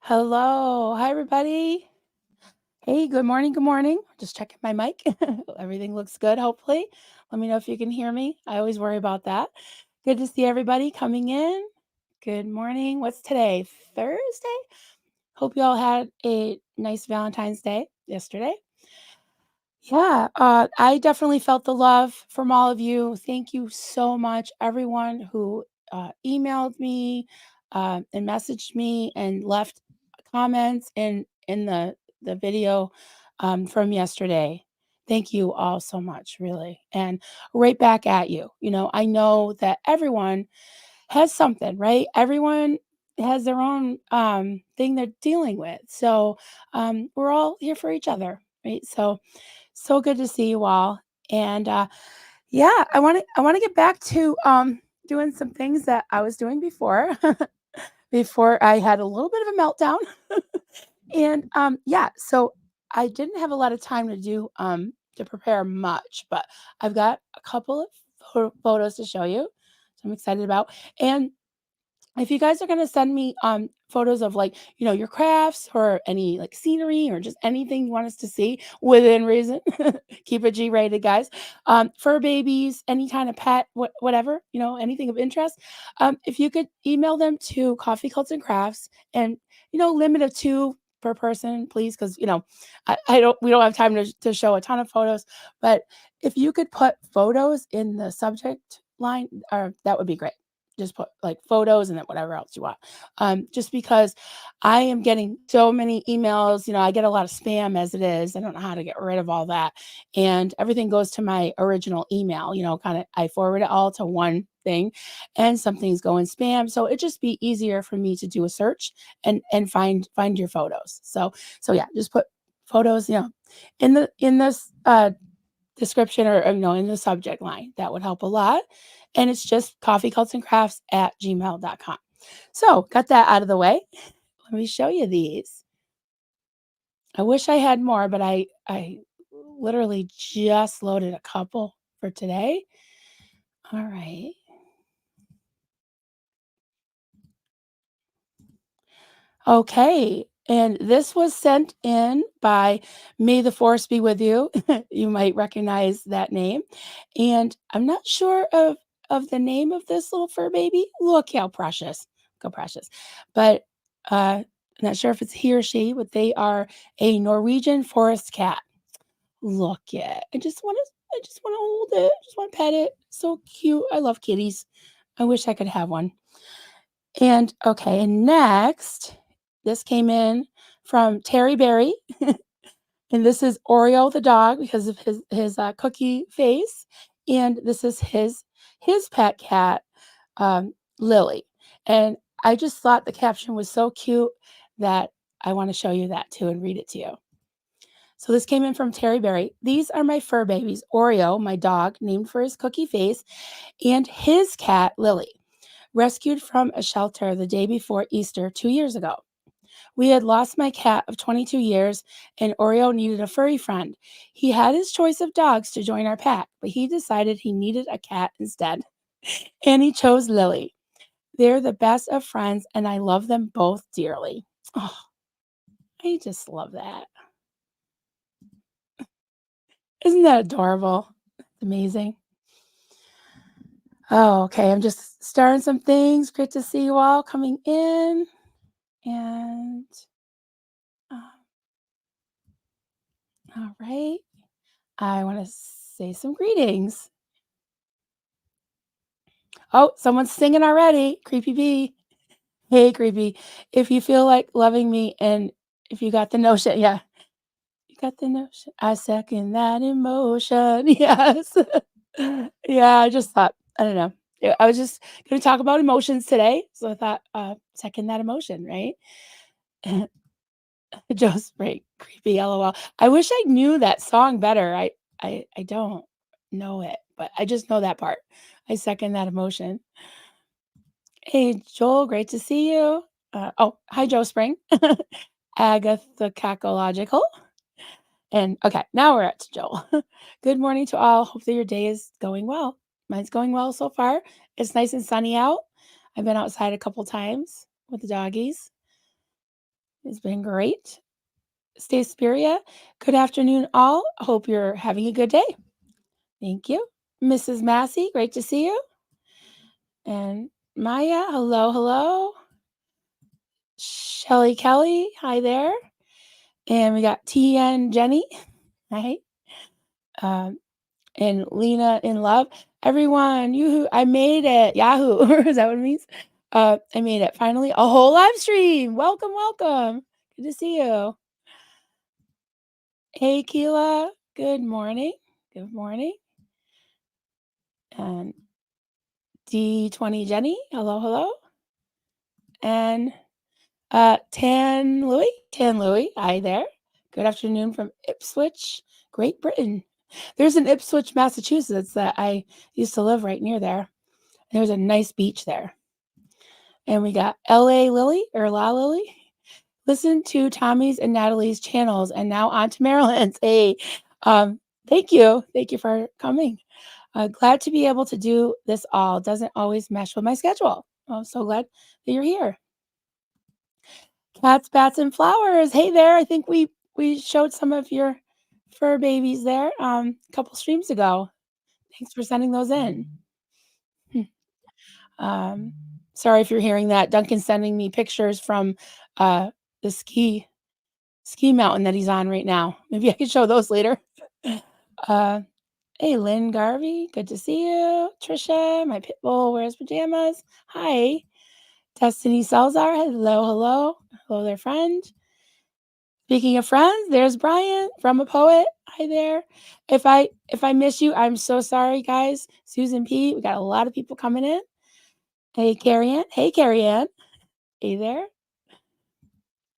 Hello. Hi, everybody. Hey, good morning. Good morning. Just checking my mic. Everything looks good, hopefully. Let me know if you can hear me. I always worry about that. Good to see everybody coming in. Good morning. What's today? Thursday? Hope you all had a nice Valentine's Day yesterday. Yeah, I definitely felt the love from all of you. Thank you so much, everyone who emailed me and messaged me and left comments in the video from yesterday. Thank you all so much, really, and right back at you. I know that everyone has something, right? Everyone has their own thing they're dealing with, so we're all here for each other, right? So good to see you all. And yeah, I want to get back to doing some things that I was doing before before I had a little bit of a meltdown. And yeah, so I didn't have a lot of time to prepare much, but I've got a couple of photos to show you. So I'm excited about. And if you guys are gonna send me, photos of, like, your crafts or any, like, scenery or just anything you want us to see within reason, keep it G-rated, guys. Fur babies, any kind of pet, whatever, anything of interest. If you could email them to Coffee Cults and Crafts and, limit of 2 per person, please, 'cause, I don't we don't have time to show a ton of photos, but if you could put photos in the subject line, or that would be great. Just put, like, photos and then whatever else you want. Just because I am getting so many emails, I get a lot of spam as it is. I don't know how to get rid of all that, and everything goes to my original email, kinda I forward it all to one thing, and some things go in spam, so it'd just be easier for me to do a search and find your photos. So yeah, just put photos, in this, description or, in the subject line. That would help a lot. And it's just coffeecultsandcrafts@gmail.com. So got that out of the way. Let me show you these. I wish I had more, but I literally just loaded a couple for today. All right. Okay. And this was sent in by May the Force Be With You. You might recognize that name. And I'm not sure of the name of this little fur baby. Look how precious. Go precious. But I'm not sure if it's he or she, but they are a Norwegian forest cat. Look it. I just want to hold it. I just want to pet it. So cute. I love kitties. I wish I could have one. And okay, and next, this came in from Terry Berry, and this is Oreo the dog because of his cookie face, and this is his pet cat, Lily. And I just thought the caption was so cute that I want to show you that too and read it to you. So this came in from Terry Berry. These are my fur babies, Oreo, my dog, named for his cookie face, and his cat, Lily, rescued from a shelter the day before Easter 2 years ago. We had lost my cat of 22 years, and Oreo needed a furry friend. He had his choice of dogs to join our pack, but he decided he needed a cat instead, and he chose Lily. They're the best of friends, and I love them both dearly. Oh, I just love that. Isn't that adorable? Amazing. Oh, okay. I'm just starting some things. Great to see you all coming in. And uh, all right. I want to say some greetings. Oh, someone's singing already. Creepy bee. Hey, creepy. If you feel like loving me and if you got the notion, yeah, you got the notion. I second that emotion. Yes. Yeah, I just thought, I don't know. Yeah, I was just going to talk about emotions today. So I thought, second that emotion, right? Joe's right. Creepy, LOL. I wish I knew that song better. I don't know it, but I just know that part. I second that emotion. Hey, Joel, great to see you. Oh, hi, Joe Spring. Agatha Cacological. And okay, now we're at Joel. Good morning to all. Hope that your day is going well. Mine's going well so far. It's nice and sunny out. I've been outside a couple times with the doggies. It's been great. Stay Spiria. Good afternoon, all. Hope you're having a good day. Thank you. Mrs. Massey, great to see you. And Maya, hello, hello. Shelly Kelly, hi there. And we got TN Jenny, hi. Um, and Lena in love. Everyone, yoo I made it. Yahoo. Is that what it means? I made it finally. A whole live stream. Welcome, welcome. Good to see you. Hey, Keela. Good morning. Good morning. And D20 Jenny. Hello, hello. And Tan Louie. Hi there. Good afternoon from Ipswich, Great Britain. There's an Ipswich, Massachusetts that I used to live right near there. There's a nice beach there. And we got LA Lily or La Lily. Listen to Tommy's and Natalie's channels and now on to Maryland's. Hey, thank you. Thank you for coming. Glad to be able to do this all. Doesn't always mesh with my schedule. I'm so glad that you're here. Cats, bats, and flowers. Hey there. I think we showed some of your fur babies there a couple streams ago. Thanks for sending those in. Um, sorry if you're hearing that. Duncan's sending me pictures from the ski mountain that he's on right now. Maybe I could show those later. Uh, hey, Lynn Garvey, good to see you. Trisha, my pit bull wears pajamas. Hi. Destiny Salzar, hello, hello. Hello there, friend. Speaking of friends, there's Brian from a poet. Hi there. If I miss you, I'm so sorry, guys. Susan P. We got a lot of people coming in. Hey, Carrie Ann. Hey, Carrie Ann. Hey there.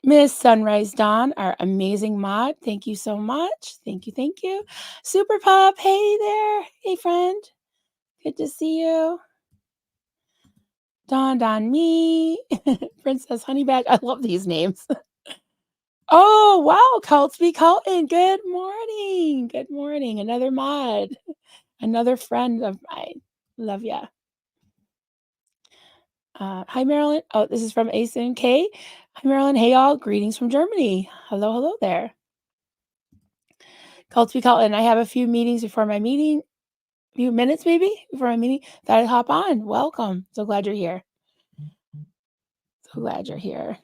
Miss Sunrise Dawn, our amazing mod. Thank you so much. Thank you. Thank you. Super Pup. Hey there. Hey, friend. Good to see you. Dawned on me. Princess Honey Badge. I love these names. Oh, wow. Coltsby Colton. Good morning. Good morning. Another mod. Another friend of mine. Love ya. Hi, Marilyn. Oh, this is from Asen K. Hi, Marilyn. Hey, all. Greetings from Germany. Hello, hello there. Coltsby Colton. I have a few meetings before my meeting. Few minutes maybe before my meeting that I'd hop on. Welcome. So glad you're here. So glad you're here.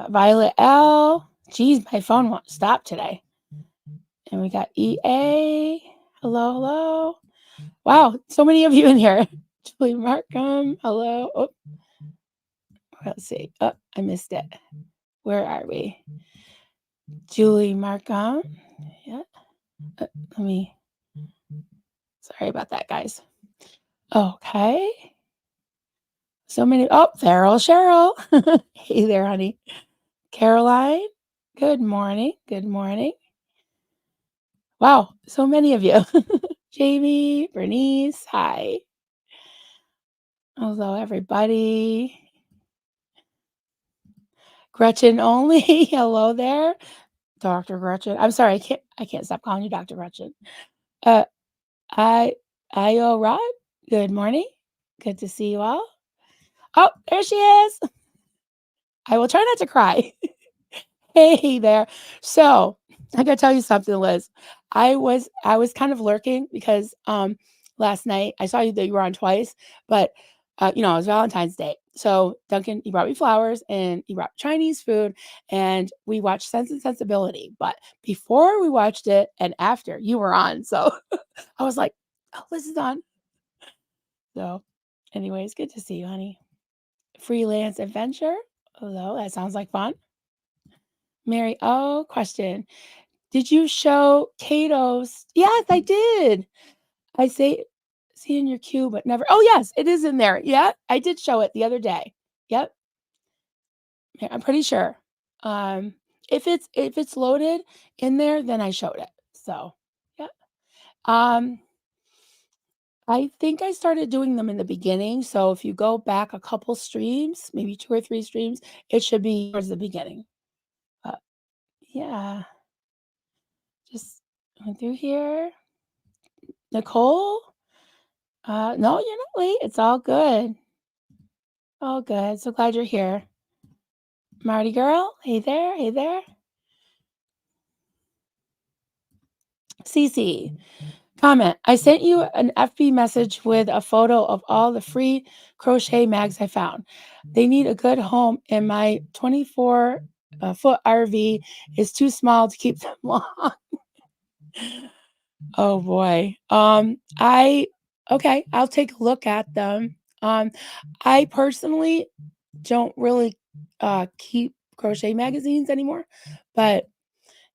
Violet L. Geez, my phone won't stop today. And we got EA. Hello, hello. Wow, so many of you in here. Julie Markham. Hello. Oh, let's see. Oh, I missed it. Where are we? Julie Markham. Yeah. Let me. Sorry about that, guys. Okay. So many. Oh, Farrell Cheryl. Hey there, honey. Caroline. Good morning. Good morning. Wow, so many of you. Jamie, Bernice, hi. Hello, everybody. Gretchen only. Hello there. Dr. Gretchen. I'm sorry, I can't stop calling you Dr. Gretchen. Uh Io Rod. Good morning. Good to see you all. Oh, there she is. I will try not to cry. Hey there. So I gotta tell you something, Liz. I was kind of lurking because last night I saw you that you were on twice, but it was Valentine's Day. So Duncan, he brought me flowers and he brought Chinese food and we watched Sense and Sensibility. But before we watched it and after you were on. So I was like, oh, Liz is on. So anyways, good to see you, honey. Freelance adventure. Hello, that sounds like fun. Mary, oh, question. Did you show Kato's? Yes, I did. I see in your queue, but never. Oh, yes, it is in there. Yeah, I did show it the other day. Yep, yeah, I'm pretty sure. Um, if it's loaded in there, then I showed it. So, yeah. Um, I think I started doing them in the beginning. So if you go back a couple streams, maybe 2 or 3 streams, it should be towards the beginning. Yeah, just went through here. Nicole. No, you're not late. It's all good. All good. So glad you're here. Marty girl, hey there, hey there. Cece, comment. I sent you an FB message with a photo of all the free crochet mags I found. They need a good home, and my 24-foot RV is too small to keep them long. Oh boy. I'll take a look at them. I personally don't really keep crochet magazines anymore, but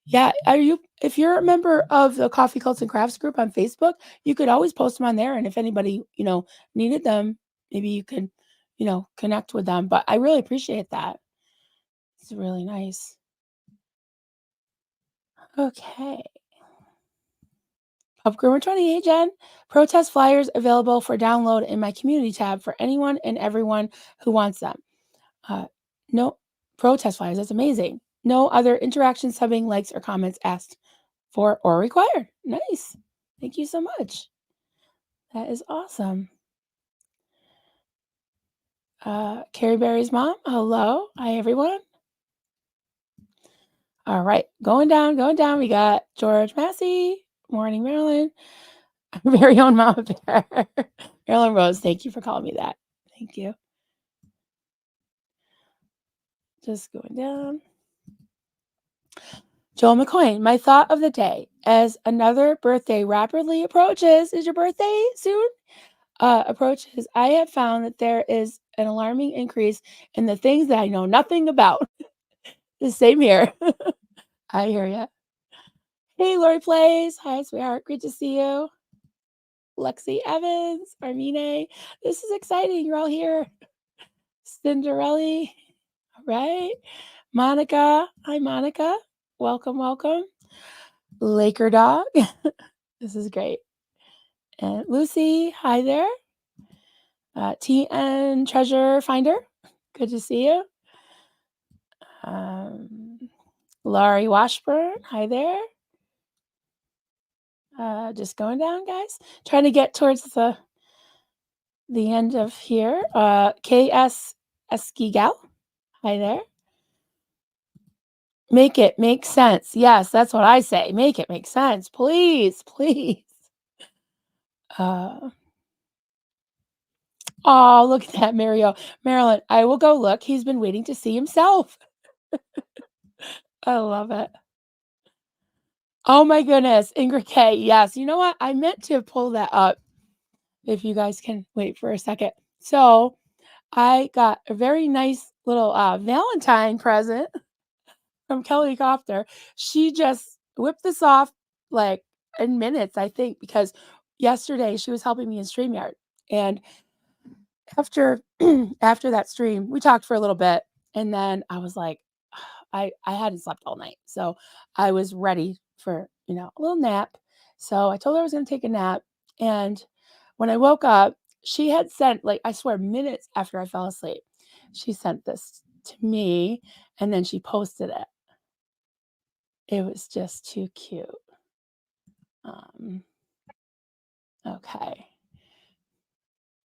yeah, if you're a member of the Coffee Cults and Crafts group on Facebook, you could always post them on there, and if anybody, needed them, maybe you could, connect with them, but I really appreciate that. It's really nice. Okay. Upgroomer 28, Jen. Protest flyers available for download in my community tab for anyone and everyone who wants them. No protest flyers. That's amazing. No other interaction, subbing, likes, or comments asked for or required. Nice. Thank you so much. That is awesome. Carrie Berry's mom. Hello. Hi, everyone. All right. Going down. We got George Massey. Morning, Marilyn. Very own Mama Bear. Marilyn Rose, thank you for calling me that. Thank you. Just going down. Joel McCoy, my thought of the day as another birthday rapidly approaches. Is your birthday soon? Approaches. I have found that there is an alarming increase in the things that I know nothing about. The same here. I hear ya. Hey, Lori Plays. Hi, sweetheart. Great to see you. Lexi Evans, Armine. This is exciting. You're all here. Cinderella. All right. Monica. Hi, Monica. Welcome. Laker Dog. This is great. And Lucy. Hi there. TN Treasure Finder. Good to see you. Laurie Washburn. Hi there. Just going down, guys. Trying to get towards the end of here. KS Eskigal. Hi there. Make it make sense. Yes, that's what I say. Make it make sense. Please. Oh, look at that, Marilyn, I will go look. He's been waiting to see himself. I love it. Oh my goodness, Ingrid K. Yes, you know what? I meant to pull that up. If you guys can wait for a second. So I got a very nice little Valentine present from Kelly Copter. She just whipped this off like in minutes, I think, because yesterday she was helping me in StreamYard. And after that stream, we talked for a little bit, and then I was like, I hadn't slept all night. So I was ready for, a little nap. So I told her I was going to take a nap. And when I woke up, she had sent, like, I swear, minutes after I fell asleep, she sent this to me, and then she posted it. It was just too cute. Okay.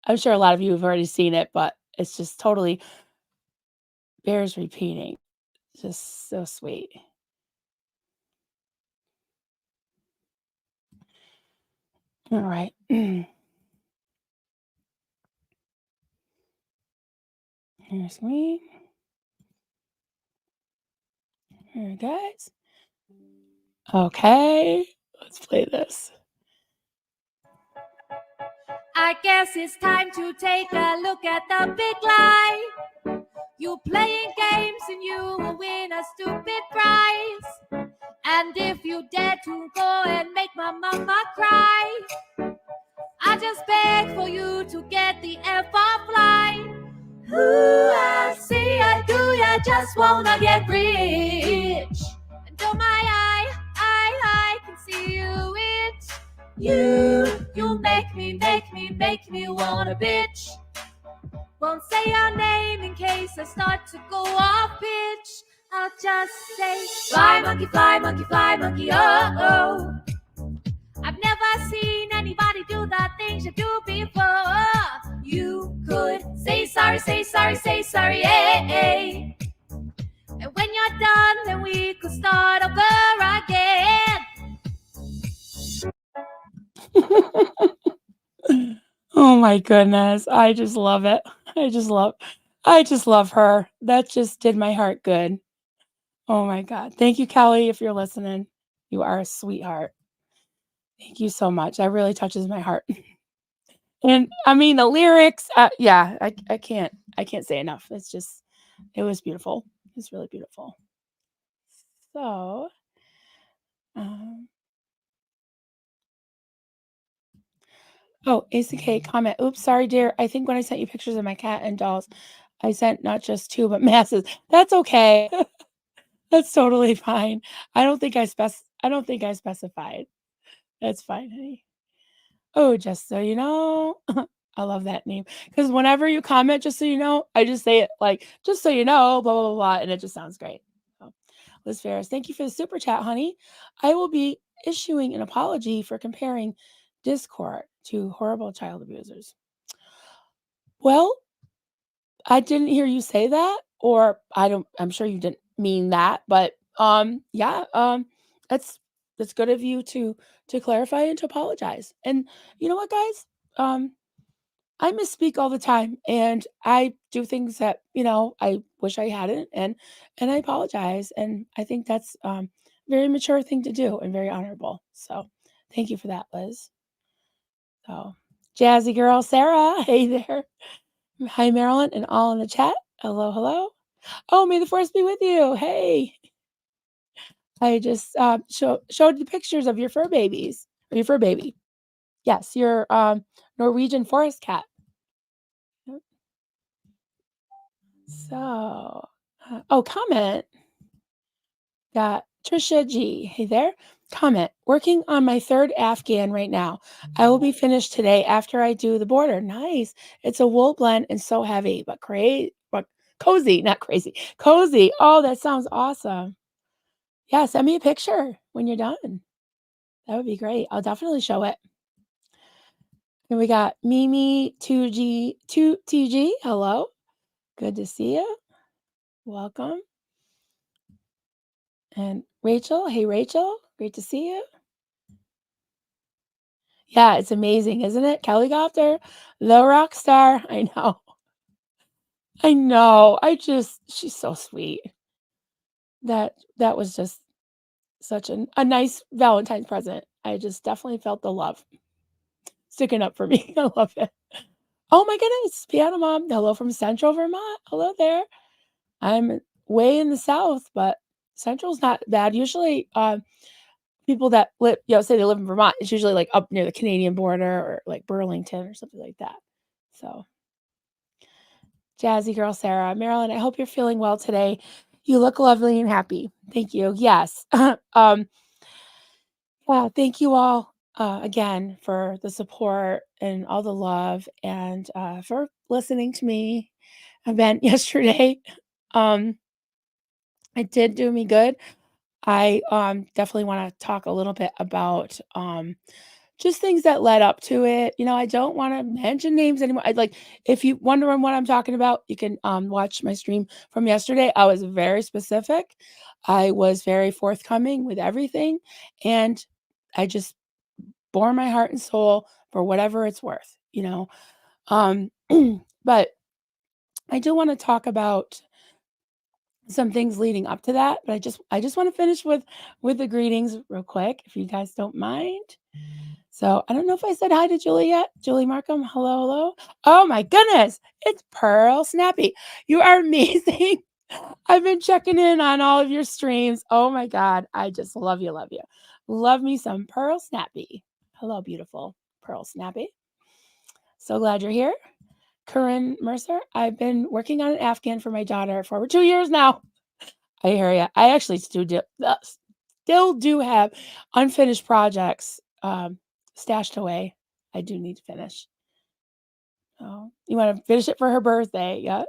I'm sure a lot of you have already seen it, but it's just totally bears repeating. Just so sweet. All right. Here's me. Here, guys. Okay. Let's play this. I guess it's time to take a look at the big lie. You playing games and you will win a stupid prize. And if you dare to go and make my mama cry, I just beg for you to get the F offline. Ooh, I see I do, ya just wanna get rich. And oh my I can see you it. You make me wanna bitch. Won't say your name in case I start to go off pitch. I'll just say, fly monkey, oh oh. I've never seen anybody do the things you do before. You could say sorry, yeah. my goodness. I just love it. I just love I just love her. That just did my heart good. Oh my god. Thank you, Kelly, if you're listening. You are a sweetheart. Thank you so much. That really touches my heart. And I mean the lyrics, yeah, I can't say enough. It's just it was beautiful. It's really beautiful. So, um, oh, ACK comment. Oops, sorry, dear. I think when I sent you pictures of my cat and dolls, I sent not just two, but masses. That's okay. That's totally fine. I don't think I specified. That's fine, honey. Oh, just so you know. I love that name because whenever you comment, just so you know, I just say it like, just so you know, blah, blah, blah, blah, and it just sounds great. So, Liz Ferris, thank you for the super chat, honey. I will be issuing an apology for comparing Discord to horrible child abusers. Well, I didn't hear you say that, or I'm sure you didn't mean that, but yeah, that's that's good of you to clarify and to apologize. And you know what, guys? I misspeak all the time and I do things that, I wish I hadn't and I apologize. And I think that's very mature thing to do and very honorable. So thank you for that, Liz. So jazzy girl Sarah, hey there. Hi Marilyn and all in the chat. Hello, hello. Oh, may the force be with you. Hey. I just showed the pictures of your fur babies or your fur baby. Yes, your Norwegian forest cat. Yep. So, oh, comment. Got Trisha G. Hey there. Comment. Working on my third Afghan right now. I will be finished today after I do the border. Nice. It's a wool blend and so heavy, but cozy, not crazy. Cozy. Oh, that sounds awesome. Yeah, send me a picture when you're done. That would be great. I'll definitely show it. And we got Mimi 2TG. Hello. Good to see you. Welcome. And Rachel. Hey, Rachel. Great to see you. Yeah, it's amazing, isn't it? Kellycopter, the rock star. I know. I know. She's so sweet. That was just such a nice Valentine's present. I just definitely felt the love sticking up for me. I love it. Oh my goodness, Piano Mom. Hello from Central Vermont. Hello there. I'm way in the South, but Central's not bad. Usually, people that live, say they live in Vermont, it's usually like up near the Canadian border or like Burlington or something like that. So, jazzy girl Sarah, Marilyn, I hope you're feeling well today. You look lovely and happy. Thank you. Yes. Yeah, thank you all again for the support and all the love and for listening to me event yesterday. Um, it did do me good. I definitely want to talk a little bit about just things that led up to it. I don't want to mention names anymore. I'd like if you wondering what I'm talking about, you can watch my stream from yesterday. I was very specific. I was very forthcoming with everything, and I just bore my heart and soul for whatever it's worth. Um, but I do want to talk about some things leading up to that, but I just want to finish with the greetings real quick, if you guys don't mind. So I don't know if I said hi to Julie yet. Julie Markham, hello, hello. Oh my goodness, it's Pearl Snappy. You are amazing. I've been checking in on all of your streams. Oh my God, I just love you, love you. Love me some Pearl Snappy. Hello, beautiful Pearl Snappy. So glad you're here. Corinne Mercer, I've been working on an Afghan for my daughter for over 2 years now. I hear ya. I actually still do have unfinished projects, stashed away. I do need to finish. Oh, you wanna finish it for her birthday, yep.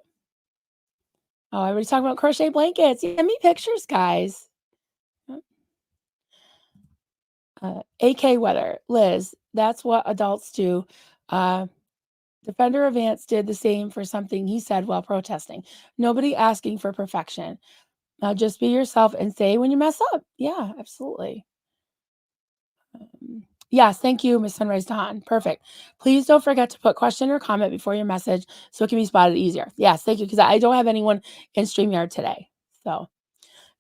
Oh, everybody's talking about crochet blankets. Send me pictures, guys. Yep. AK Weather, Liz, that's what adults do. Uh, Defender of Ants did the same for something he said while protesting. Nobody asking for perfection. Just be yourself and say when you mess up. Yeah, absolutely. Yes, thank you, Miss Sunrise Dawn. Perfect. Please don't forget to put question or comment before your message so it can be spotted easier. Yes, thank you, because I don't have anyone in StreamYard today. So,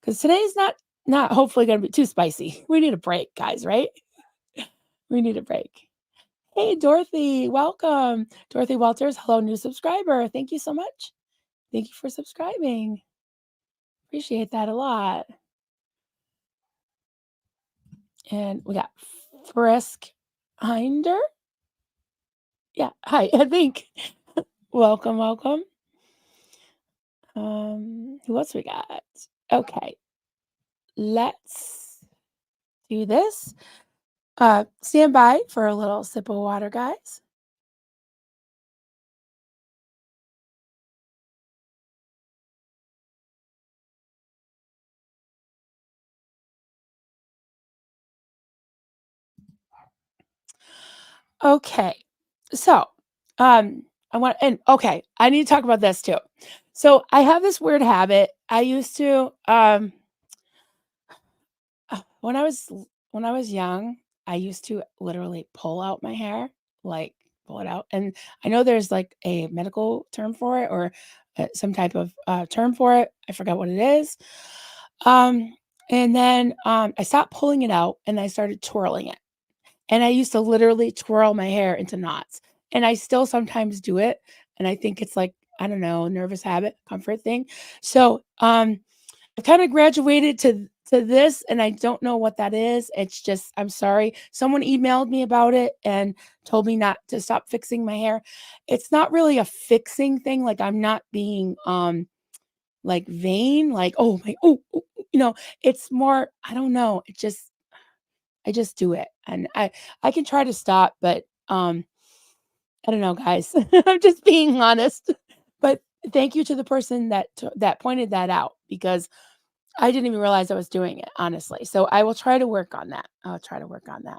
because today's not hopefully going to be too spicy. We need a break, guys, right? We need a break. Hey, Dorothy, welcome. Dorothy Walters, hello, new subscriber. Thank you so much. Thank you for subscribing. Appreciate that a lot. And we got Frisk Hinder. Yeah, hi, I think. Welcome, welcome. Who else we got? Okay, let's do this. Stand by for a little sip of water, guys. Okay, so I want and okay, I need to talk about this too. So I have this weird habit. I used to when when I was young, I used to literally pull out my hair, like pull it out. And I know there's like a medical term for it or some type of term for it. I forgot what it is. Um, and then I stopped pulling it out and I started twirling it. And I used to literally twirl my hair into knots. And I still sometimes do it. And I think it's like, I don't know, nervous habit, comfort thing. So I kind of graduated to this and I don't know what that is. It's just I'm sorry. Someone emailed me about it and told me not to stop fixing my hair. It's not really a fixing thing. Like I'm not being like vain, like oh my it's more I don't know. I just do it. And I can try to stop, but I don't know, guys. I'm just being honest. But thank you to the person that pointed that out because I didn't even realize I was doing it, honestly. So I will try to work on that. I'll try to work on that.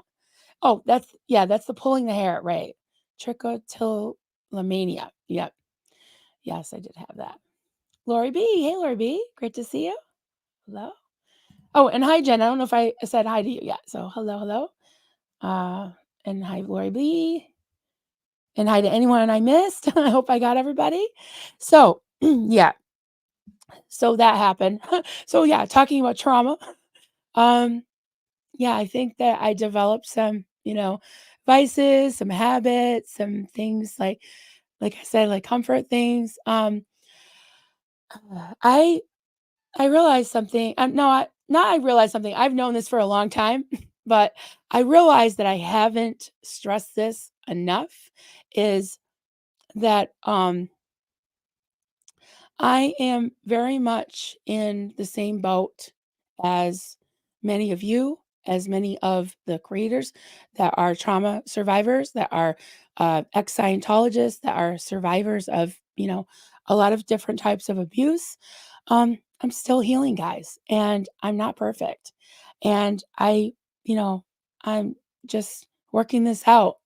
Oh, that's the pulling the hair, right? Trichotillomania. Yep. Yes, I did have that. Lori B. Hey, Lori B. Great to see you. Hello. Oh, and hi, Jen. I don't know if I said hi to you yet. So hello, hello. Uh, and hi, Lori B. And hi to anyone I missed. I hope I got everybody. So yeah, so that happened. So yeah, talking about trauma. Um, Yeah, I think that I developed some, vices, some habits, some things like I said, like comfort things. I I realized something. No, not I realized something. I've known this for a long time, but I realized that I haven't stressed this enough. Is that I am very much in the same boat as many of you, as many of the creators that are trauma survivors, that are ex Scientologists, that are survivors of, a lot of different types of abuse. I'm still healing, guys, and I'm not perfect. And you know, I'm just working this out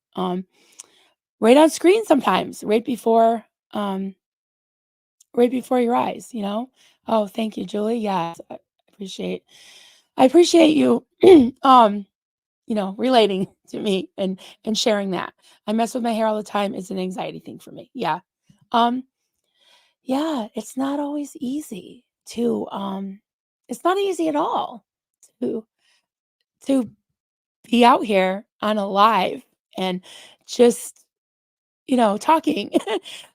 right on screen sometimes, um, right before your eyes. Oh, thank you, Julie. Yes, appreciate I appreciate you um, relating to me and sharing that. I mess with my hair all the time. It's an anxiety thing for me. Yeah. Um, yeah, it's not easy at all to to be out here on a live and just talking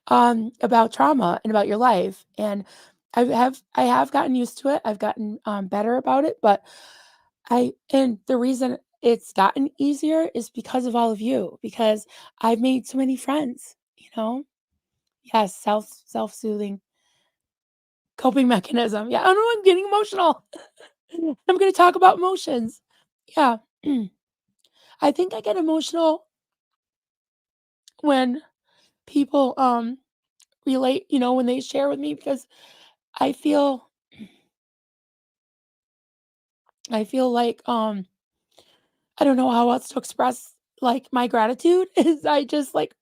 about trauma and about your life. And I have gotten used to it. I've gotten better about it. But and the reason it's gotten easier is because of all of you, because I've made so many friends. Yes, self-soothing coping mechanism. Yeah, I don't know, I'm getting emotional. I'm going to talk about emotions. Yeah. I think I get emotional when people relate, when they share with me because I feel I feel like I don't know how else to express like my gratitude is I just like,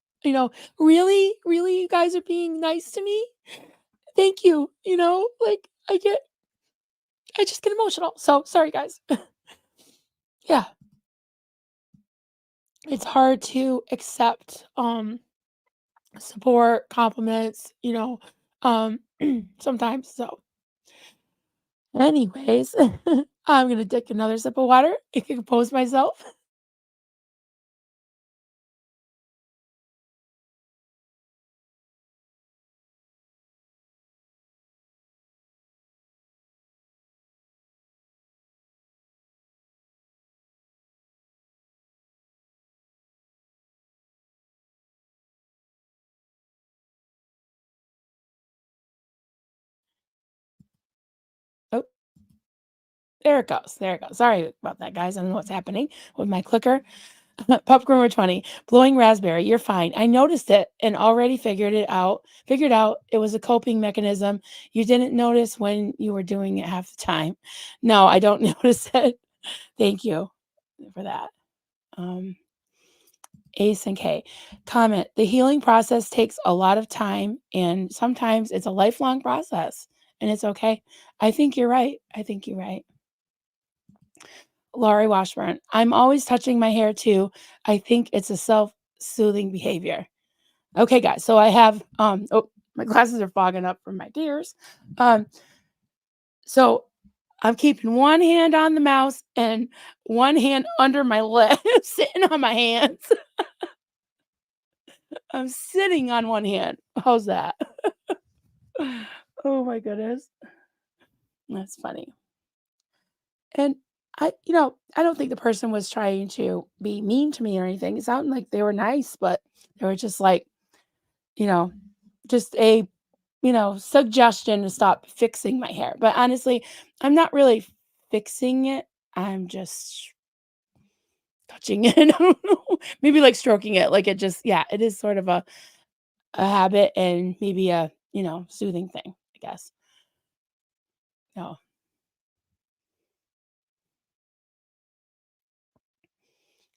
really, really you guys are being nice to me. Thank you. Like I just get emotional. So sorry guys. Yeah. it's hard to accept support, compliments, um sometimes. So anyways, I'm gonna take another sip of water and compose myself. Oh, there it goes. There it goes. Sorry about that, guys. I don't know what's happening with my clicker. Popcorn number 20, blowing raspberry. You're fine. I noticed it and already figured it out. Figured out it was a coping mechanism. You didn't notice when you were doing it half the time. No, I don't notice it. Thank you for that. Um, Ace and K comment. The healing process takes a lot of time, and sometimes it's a lifelong process, and it's okay. I think you're right. I think you're right. Laurie Washburn. I'm always touching my hair too. I think it's a self-soothing behavior. Okay, guys. So I have oh, my glasses are fogging up from my tears. Um, so I'm keeping one hand on the mouse and one hand under my leg, sitting on my hands. I'm sitting on one hand. How's that? Oh my goodness. That's funny. And I don't think the person was trying to be mean to me or anything. It sounded like they were nice, but they were just like, you know, just a, suggestion to stop fixing my hair. But honestly, I'm not really fixing it. I'm just touching it. I don't know. Maybe like stroking it. Like it just, yeah, it is sort of a habit and maybe a, soothing thing, I guess. No.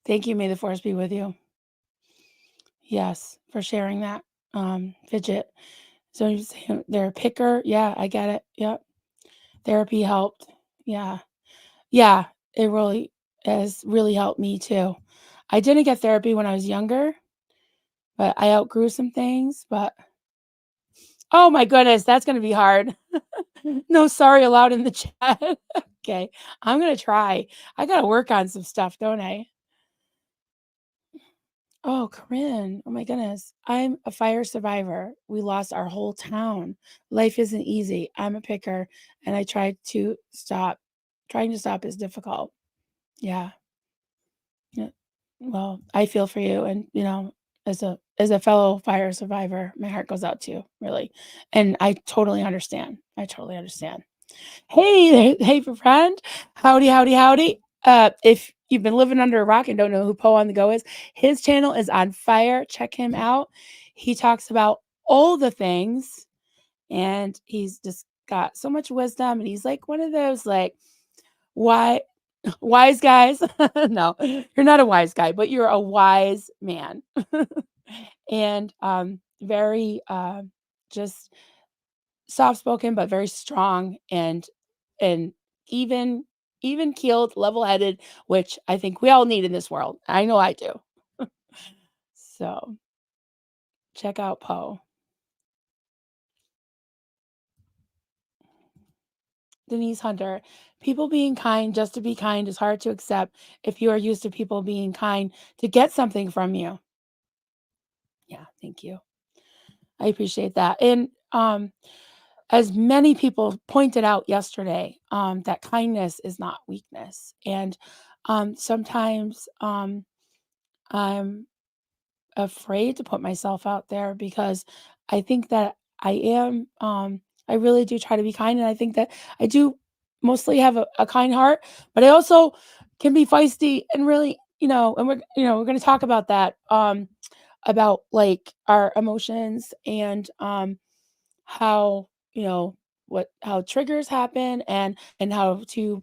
Thank you. May the force be with you. Yes, for sharing that. Fidget. So you say they're a picker. Yeah, I get it. Yep. Therapy helped. Yeah. Yeah, it really has really helped me too. I didn't get therapy when I was younger, but I outgrew some things, but oh my goodness, that's gonna be hard. No sorry allowed in the chat. Okay, I'm gonna try. I gotta work on some stuff, don't I? Oh, Corinne. Oh my goodness. I'm a fire survivor. We lost our whole town. Life isn't easy. I'm a picker and I tried to stop. Trying to stop is difficult. Yeah. Yeah. Well, I feel for you and, as a fellow fire survivor, my heart goes out to you, really. And I totally understand. I totally understand. Hey, friend. Howdy, howdy, howdy. If you've been living under a rock and don't know who Poe on the Go is, his channel is on fire. Check him out. He talks about all the things and he's just got so much wisdom. And he's like one of those like why wise guys. No, you're not a wise guy, but you're a wise man. And very just soft spoken, but very strong and even even keeled, level headed, which I think we all need in this world. I know I do. So check out Poe. Denise Hunter. People being kind just to be kind is hard to accept if you are used to people being kind to get something from you. Yeah, thank you. I appreciate that. And as many people pointed out yesterday, that kindness is not weakness. And sometimes I'm afraid to put myself out there because I think that I really do try to be kind. And I think that I do mostly have a kind heart, but I also can be feisty and really, and we're going to talk about that, about like our emotions and, how what how triggers happen and how to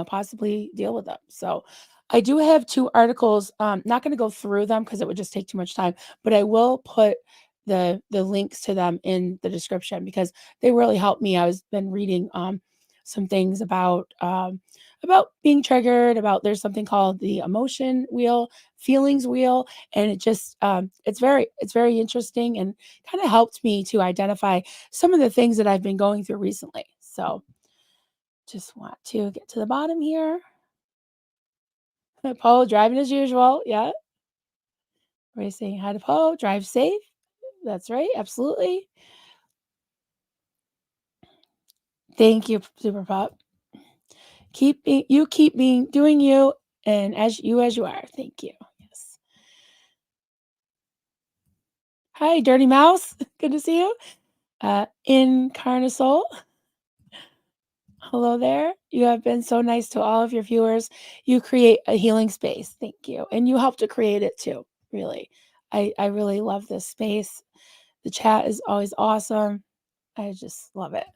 possibly deal with them. So I do have two articles. Not going to go through them because it would just take too much time, but I will put the links to them in the description because they really helped me. I was been reading some things about being triggered, about there's something called the emotion wheel, feelings wheel, and it's very interesting and kind of helped me to identify some of the things that I've been going through recently. So just want to get to the bottom here. Poe driving as usual. Yeah. Everybody saying hi to Poe. Drive safe. That's right. Absolutely. Thank you, Super Pop. Keep being doing you and as you are. Thank you. Yes. Hi, Dirty Mouse. Good to see you. Incarnasol. Hello there. You have been so nice to all of your viewers. You create a healing space. Thank you. And you help to create it too. Really. I really love this space. The chat is always awesome. I just love it.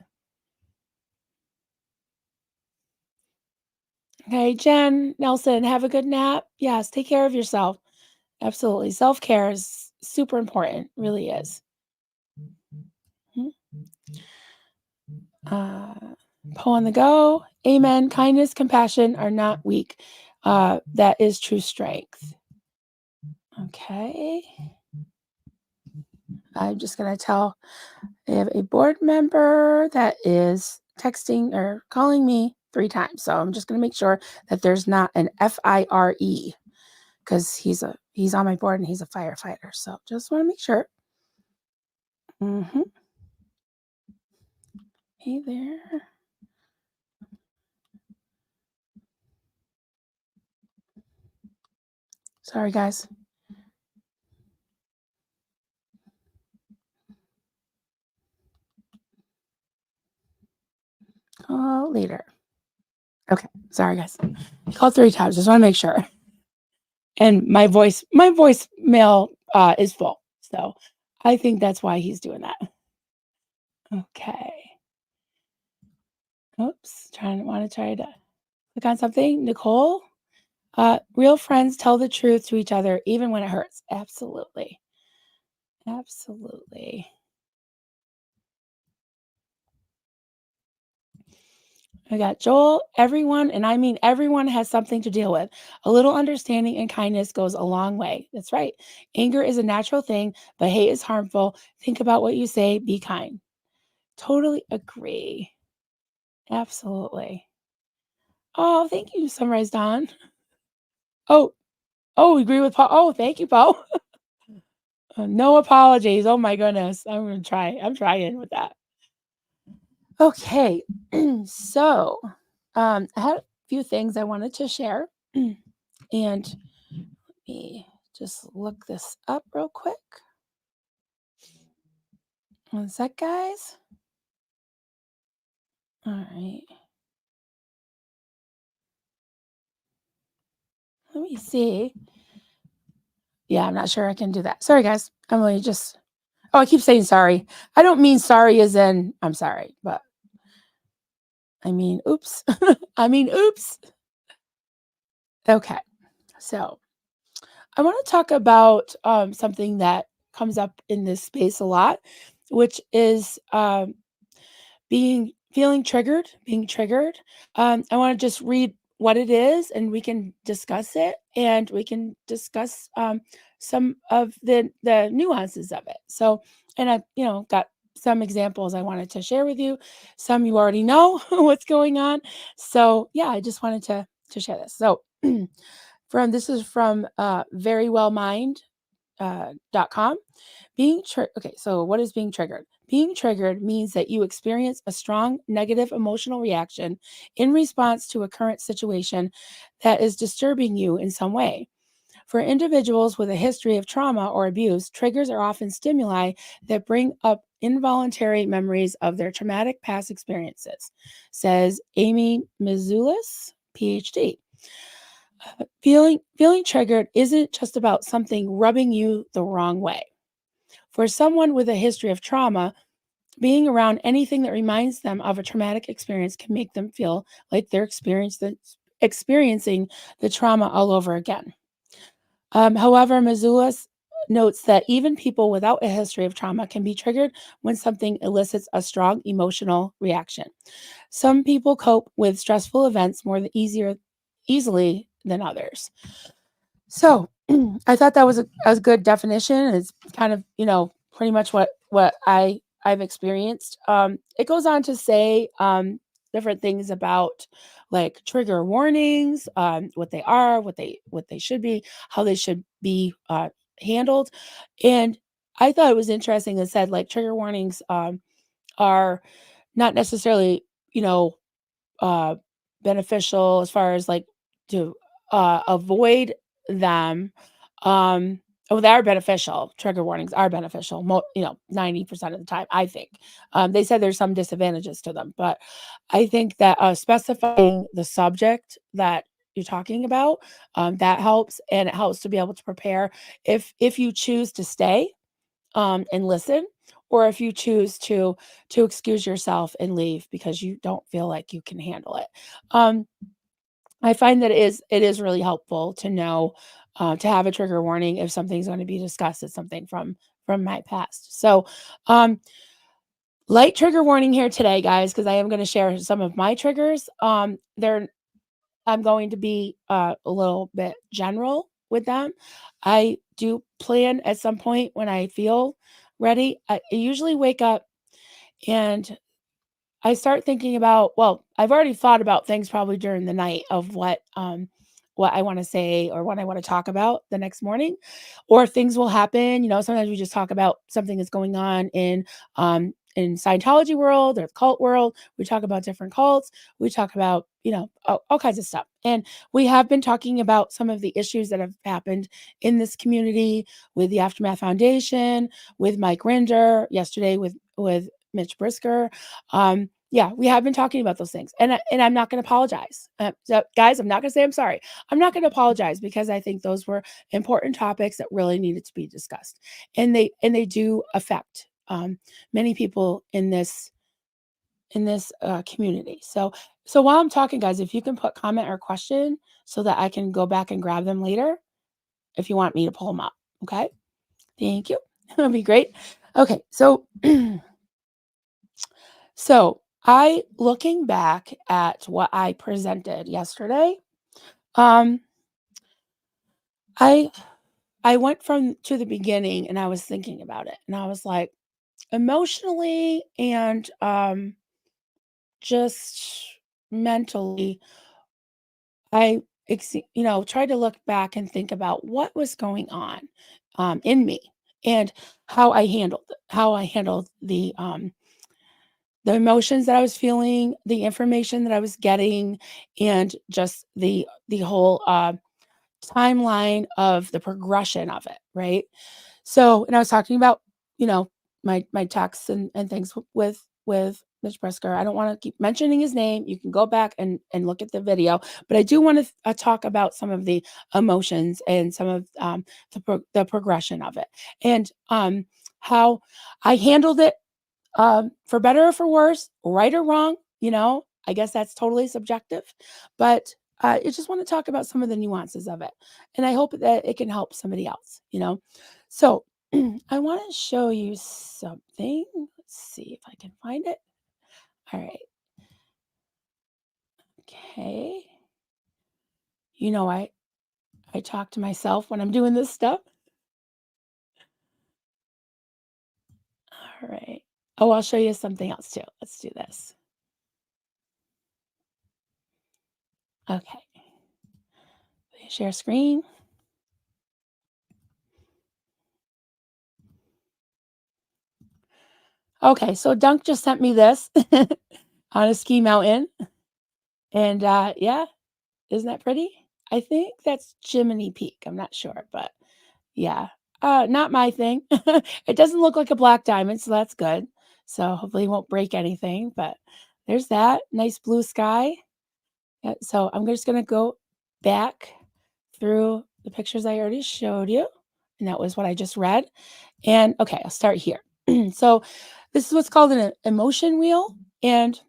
Okay, Jen Nelson, have a good nap. Yes, take care of yourself. Absolutely. Self-care is super important. Really is. Mhm. Poe on the go. Amen. Kindness, compassion are not weak. That is true strength. Okay. I'm just going to tell I have a board member that is texting or calling me 3 times. So I'm just going to make sure that there's not an FIRE because he's on my board and he's a firefighter. So just want to make sure. Mm-hmm. Hey there. Sorry, guys. Call later. Okay. Sorry, guys. Called 3 times. Just want to make sure. And my voicemail is full. So I think that's why he's doing that. Okay. Oops. Want to try to click on something. Nicole. Real friends tell the truth to each other, even when it hurts. Absolutely. Absolutely. I got Joel. Everyone, and I mean everyone, has something to deal with. A little understanding and kindness goes a long way. That's right. Anger is a natural thing, but hate is harmful. Think about what you say. Be kind. Totally agree. Absolutely. Oh, thank you, Sunrise Dawn. Oh, agree with Paul. Oh, thank you, Paul. No apologies. Oh my goodness. I'm gonna try. I'm trying with that. Okay. So I had a few things I wanted to share. And let me just look this up real quick. One sec, guys. All right. Let me see. Yeah, I'm not sure I can do that. Sorry, guys. Emily, just. Oh, I keep saying sorry. I don't mean sorry as in I'm sorry, but I mean, oops. I mean, oops. Okay. So I want to talk about something that comes up in this space a lot, which is being triggered. I want to just read what it is and we can discuss it and we can discuss some of the nuances of it. So, and I, got some examples I wanted to share with you. Some you already know what's going on. So yeah, I just wanted to share this. So this is from verywellmind.com. Okay, so what is being triggered? Being triggered means that you experience a strong negative emotional reaction in response to a current situation that is disturbing you in some way. For individuals with a history of trauma or abuse, triggers are often stimuli that bring up involuntary memories of their traumatic past experiences, says Amy Mizulis, PhD. Feeling triggered isn't just about something rubbing you the wrong way. For someone with a history of trauma, being around anything that reminds them of a traumatic experience can make them feel like they're experiencing the trauma all over again. However, Missoula's notes that even people without a history of trauma can be triggered when something elicits a strong emotional reaction. Some people cope with stressful events easily than others. So I thought that was a good definition. It's kind of, pretty much what I've experienced. It goes on to say different things about like trigger warnings, what they are, what they should be, how they should be handled. And I thought it was interesting. It said like trigger warnings are not necessarily, you know, uh, beneficial as far as like to avoid them. Um, oh, they are beneficial. Trigger warnings are beneficial. 90% of the time, I think. They said there's some disadvantages to them, but I think that specifying the subject that you're talking about, that helps, and it helps to be able to prepare if you choose to stay and listen, or if you choose to excuse yourself and leave because you don't feel like you can handle it. Um, I find that it is really helpful to know to have a trigger warning if something's going to be discussed as something from my past. So, light trigger warning here today, guys, because I am going to share some of my triggers. They're I'm going to be a little bit general with them. I do plan at some point when I feel ready. I usually wake up and I start thinking about, well, I've already thought about things probably during the night of what I want to say or what I want to talk about the next morning, or things will happen. Sometimes we just talk about something that's going on in Scientology world or the cult world. We talk about different cults. We talk about, all kinds of stuff. And we have been talking about some of the issues that have happened in this community with the Aftermath Foundation, with Mike Rinder, yesterday with Mitch Brisker. Yeah, we have been talking about those things, and I'm not going to apologize. So guys, I'm not going to say I'm sorry. I'm not going to apologize because I think those were important topics that really needed to be discussed, and they do affect many people in this community. So while I'm talking, guys, if you can put comment or question so that I can go back and grab them later, if you want me to pull them up, okay? Thank you. That'd be great. Okay, so so I looking back at what I presented yesterday, um, I I went from to the beginning and I was thinking about it and I was like, emotionally and just mentally, I tried to look back and think about what was going on in me and how I handled the emotions that I was feeling, the information that I was getting, and just the whole timeline of the progression of it, right? So, and I was talking about, you know, my texts and things with Mitch Brisker. I don't want to keep mentioning his name. You can go back and look at the video, but I do want to talk about some of the emotions and some of the progression of it, and how I handled it, for better or for worse, right or wrong. I guess that's totally subjective, but I just want to talk about some of the nuances of it, and I hope that it can help somebody else. So I want to show you something. Let's see if I can find it. All right. Okay. I talk to myself when I'm doing this stuff. All right. Oh, I'll show you something else too. Let's do this. Okay. Share screen. Okay, so Dunk just sent me this on a ski mountain. And yeah, isn't that pretty? I think that's Jiminy Peak. I'm not sure, but yeah. Not my thing. It doesn't look like a black diamond, so that's good. So hopefully it won't break anything, but there's that nice blue sky. Yeah, so I'm just gonna go back through the pictures I already showed you, and that was what I just read. And okay, I'll start here. So this is what's called an emotion wheel, and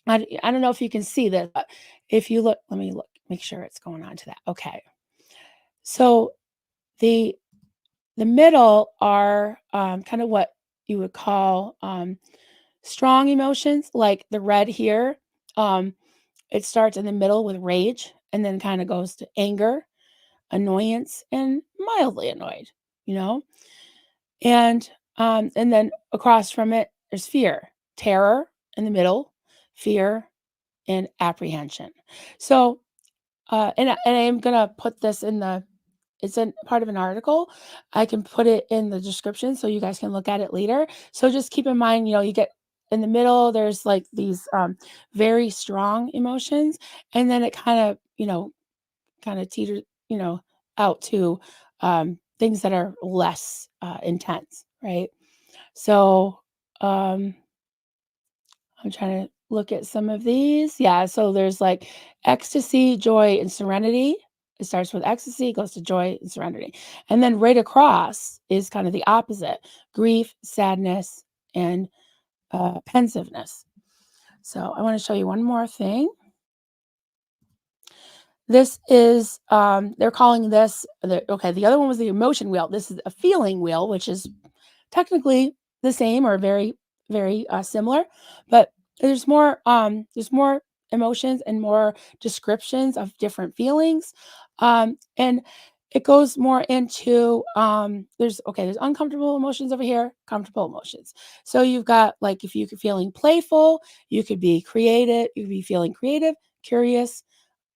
I don't know if you can see this, but if you look, let me look, make sure it's going on to that. Okay. So the The middle are kind of what you would call strong emotions, like the red here. Um, it starts in the middle with rage and then kind of goes to anger, annoyance, and mildly annoyed, you know? And then across from it, there's fear, terror in the middle, fear, and apprehension. So, and I'm gonna put this in the it's in part of an article. I can put it in the description so you guys can look at it later. So just keep in mind, you get in the middle, there's like these very strong emotions, and then it kind of teeters, out to things that are less intense, right? So um, I'm trying to look at some of these. Yeah, so there's like ecstasy, joy, and serenity. It starts with ecstasy, goes to joy and serenity. And then right across is kind of the opposite: grief, sadness, and pensiveness. So I want to show you one more thing. This is, they're calling this, okay, the other one was the emotion wheel. This is a feeling wheel, which is technically the same or very, very similar, but there's more emotions and more descriptions of different feelings. And it goes more into there's uncomfortable emotions over here, comfortable emotions. So you've got like if you're feeling playful, you could be feeling creative, curious,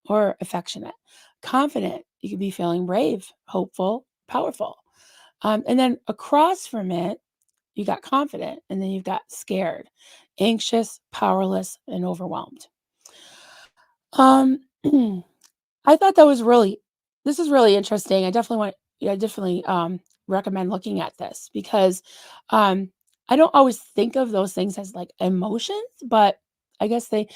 or affectionate. Confident, you could be feeling brave, hopeful, powerful. And then across from it, you got confident, and then you've got scared, anxious, powerless, and overwhelmed. Um, I thought this is really interesting. I definitely recommend looking at this because um, I don't always think of those things as like emotions, but I guess they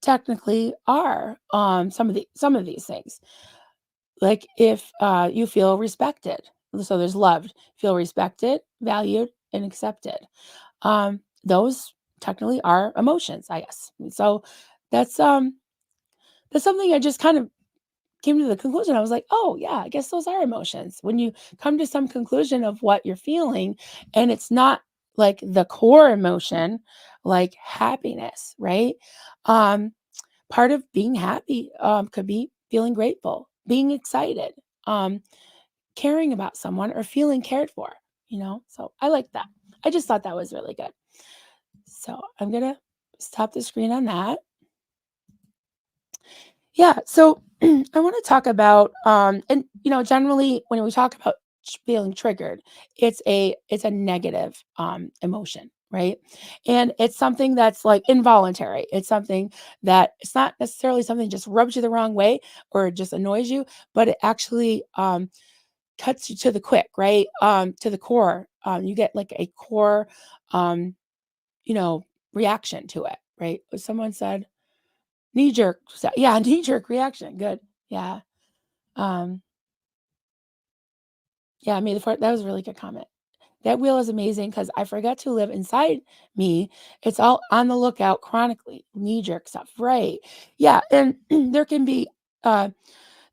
technically are some of these things. Like if you feel respected, so there's loved, feel respected, valued, and accepted. Those technically are emotions, I guess. So that's um that's something I just kind of came to the conclusion. I was like, oh yeah, I guess those are emotions. When you come to some conclusion of what you're feeling, and it's not like the core emotion, like happiness, right? Um, Part of being happy could be feeling grateful, being excited, um, caring about someone, or feeling cared for. So I like that. I just thought that was really good. So I'm going to stop the screen on that. Yeah. So I want to talk about, and generally when we talk about feeling triggered, it's a negative emotion, right? And it's something that's like involuntary. It's something that it's not necessarily something that just rubs you the wrong way or it just annoys you, but it actually cuts you to the quick, right? To the core. You get like a core, um, you know, reaction to it, right? Someone said knee jerk. Yeah, knee jerk reaction. Good. Yeah. Um, yeah, that was a really good comment. That wheel is amazing because I forget to live inside me. It's all on the lookout chronically, knee jerk stuff. Right. Yeah. And uh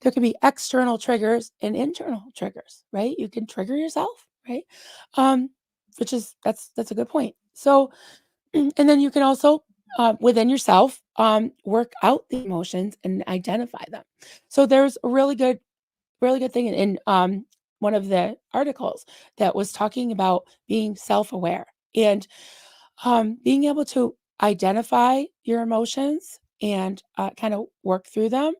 there can be external triggers and internal triggers, right? You can trigger yourself, right? Um, which is that's a good point. So and then you can also within yourself work out the emotions and identify them. So there's a really good thing in one of the articles that was talking about being self-aware and being able to identify your emotions and kind of work through them,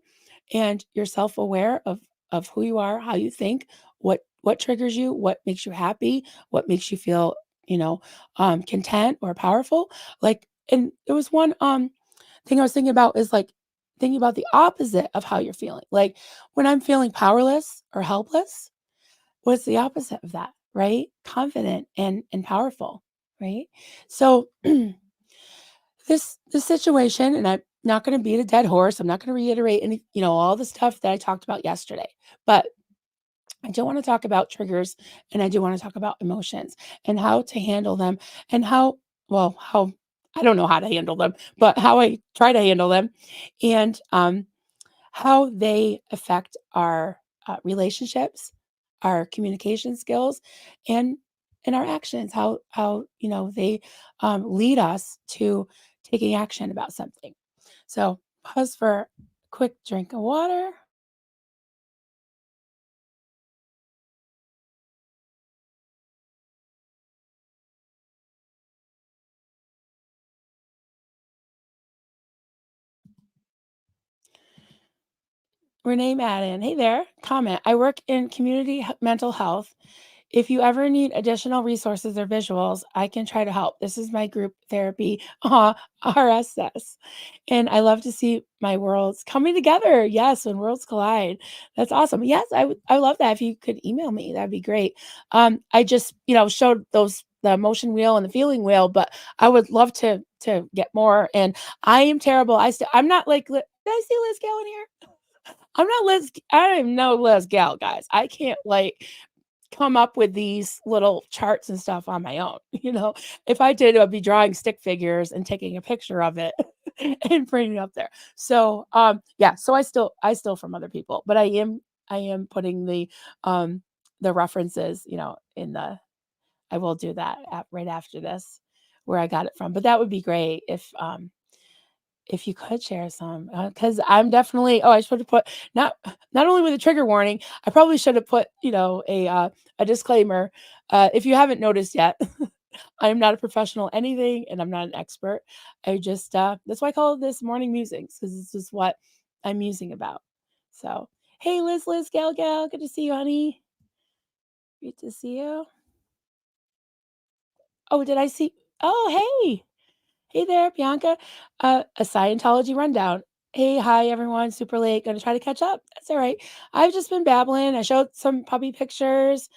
and you're self-aware of who you are, how you think, what triggers you, what makes you happy, what makes you feel content or powerful. Like, and there was one thing I was thinking about is like thinking about the opposite of how you're feeling. Like when I'm feeling powerless or helpless, what's the opposite of that, right? Confident and powerful, right? So this situation, and I'm not going to beat a dead horse. I'm not going to reiterate all the stuff that I talked about yesterday, but I do want to talk about triggers, and I do want to talk about emotions and how to handle them, and how I don't know how to handle them, but how I try to handle them, and how they affect our relationships, our communication skills and our actions, how they lead us to taking action about something. So pause for a quick drink of water. Renee Madden, hey there. Comment: I work in community mental health. If you ever need additional resources or visuals, I can try to help. This is my group therapy, RSS. And I love to see my worlds coming together. Yes, when worlds collide. That's awesome. Yes, I love that. If you could email me, that'd be great. I just, showed those the emotion wheel and the feeling wheel, but I would love to get more. And I am terrible. I'm not like did I see Liz Gale in here? I am no Liz Gal, guys. I can't come up with these little charts and stuff on my own. If I did, I'd be drawing stick figures and taking a picture of it and putting it up there. So, yeah, so I still from other people, but I am putting the references, in I will do that right after this where I got it from. But that would be great if you could share some, because I'm definitely I should have put not only with a trigger warning, I probably should have put, a disclaimer. If you haven't noticed yet, I'm not a professional anything, and I'm not an expert. I just, that's why I call this morning musings, because this is what I'm musing about. So, hey, Liz, Gal, good to see you, honey. Good to see you. Oh, did I see? Oh, hey. Hey there, Bianca. A Scientology rundown. Hey, hi, everyone. Super late. Gonna try to catch up. That's all right. I've just been babbling. I showed some puppy pictures.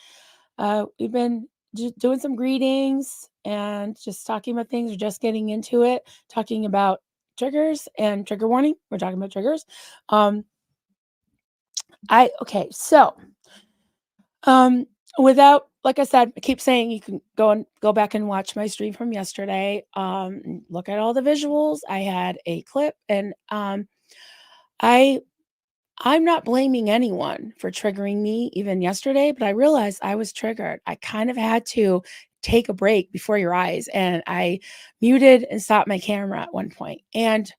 We've been doing some greetings and just talking about things. We're just getting into it, talking about triggers and trigger warning. We're talking about triggers. Um, okay, so um, without, like I said, I keep saying you can go back and watch my stream from yesterday. Look at all the visuals. I had a clip, and I I'm not blaming anyone for triggering me even yesterday, but I realized I was triggered. I kind of had to take a break before your eyes, and I muted and stopped my camera at one point. And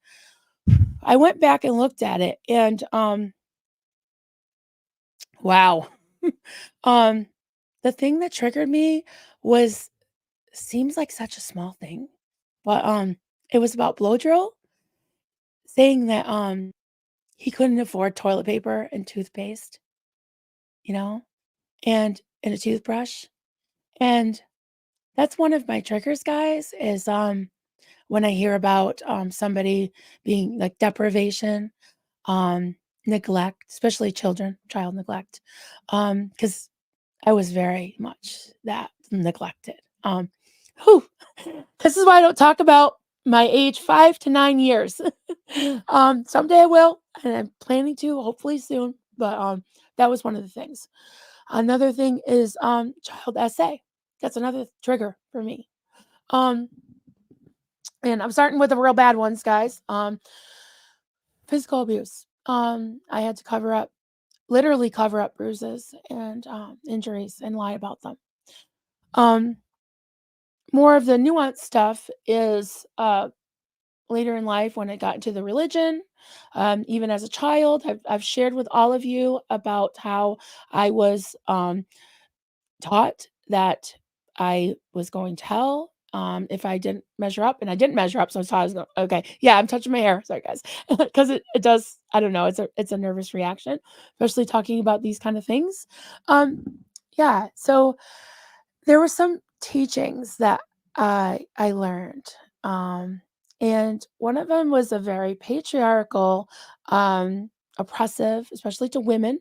I went back and looked at it, and wow. um the thing that triggered me was seems like such a small thing, but, it was about Blow saying that, he couldn't afford toilet paper and toothpaste, you know, and a toothbrush, and that's one of my triggers, guys, is, when I hear about, somebody being like deprivation, neglect, especially child neglect, because I was very much that neglected. Whew, this is why I don't talk about my age 5 to 9 years. Someday I will, and I'm planning to, hopefully soon, but, that was one of the things. Another thing is, child SA. That's another trigger for me. Um, and I'm starting with the real bad ones, guys. Physical abuse. I had to literally cover up bruises and, injuries and lie about them. Um, More of the nuanced stuff is, later in life when I got into the religion. Even as a child, I've shared with all of you about how I was, taught that I was going to hell, if I didn't measure up, and I didn't measure up, so I was taught I was going okay, yeah, I'm touching my hair, sorry, guys, because it does, I don't know, it's a nervous reaction, especially talking about these kind of things. Um, yeah, so there were some teachings that I learned, um, and one of them was a very patriarchal, oppressive, especially to women,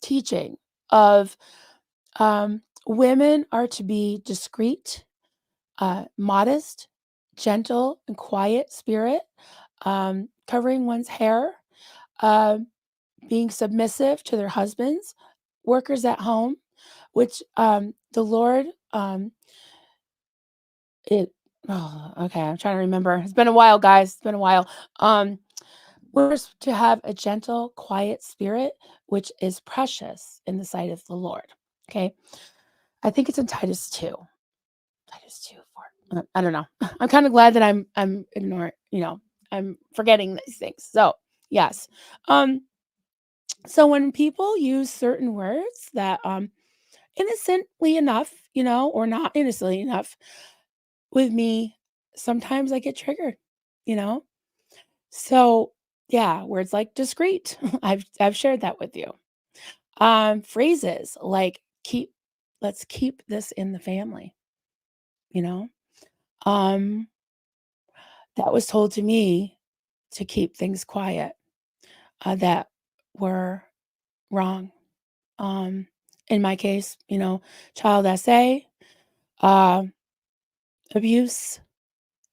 teaching of women are to be discreet, modest, gentle, and quiet spirit, covering one's hair, um, being submissive to their husbands, workers at home, which the Lord, it, oh, okay, I'm trying to remember. It's been a while, guys. It's been a while. Um, We're to have a gentle, quiet spirit, which is precious in the sight of the Lord. Okay. I think it's in Titus 2. Titus 2, 4. I don't know. I'm kind of glad that I'm ignoring, I'm forgetting these things. So yes. Um, so when people use certain words that innocently enough, or not innocently enough with me, sometimes I get triggered, you know? So yeah, words like discreet. I've shared that with you. Phrases like let's keep this in the family, you know? Um, that was told to me to keep things quiet, that were wrong. Um, in my case, child SA, uh, abuse,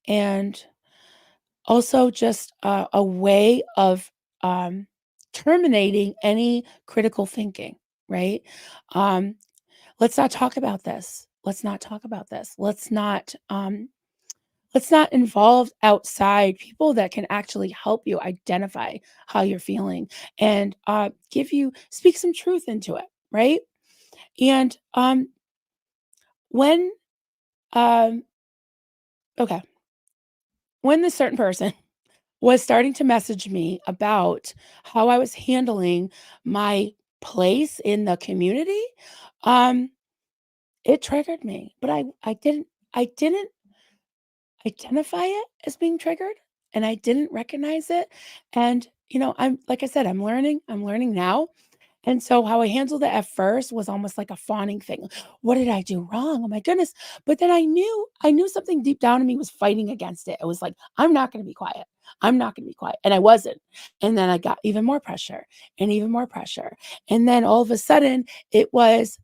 and also just a way of terminating any critical thinking, right? Um, let's not talk about this. Let's not talk about this. Let's not involve outside people that can actually help you identify how you're feeling and speak some truth into it, right? And when um, okay, when this certain person was starting to message me about how I was handling my place in the community, um, it triggered me. But I didn't identify it as being triggered, and I didn't recognize it. And I'm like I said, I'm learning now. And so how I handled it at first was almost like a fawning thing. What did I do wrong? Oh my goodness. But then I knew something deep down in me was fighting against it. It was like, I'm not going to be quiet. I'm not going to be quiet. And I wasn't. And then I got even more pressure and even more pressure. And then all of a sudden it was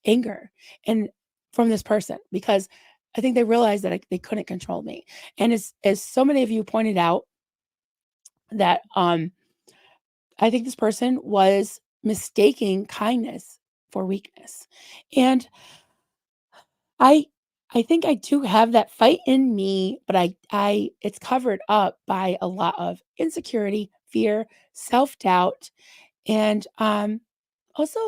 anger and from this person because I think they realized that they couldn't control me. And as so many of you pointed out that I think this person was mistaking kindness for weakness. And I I think I do have that fight in me, but I it's covered up by a lot of insecurity, fear, self-doubt, and also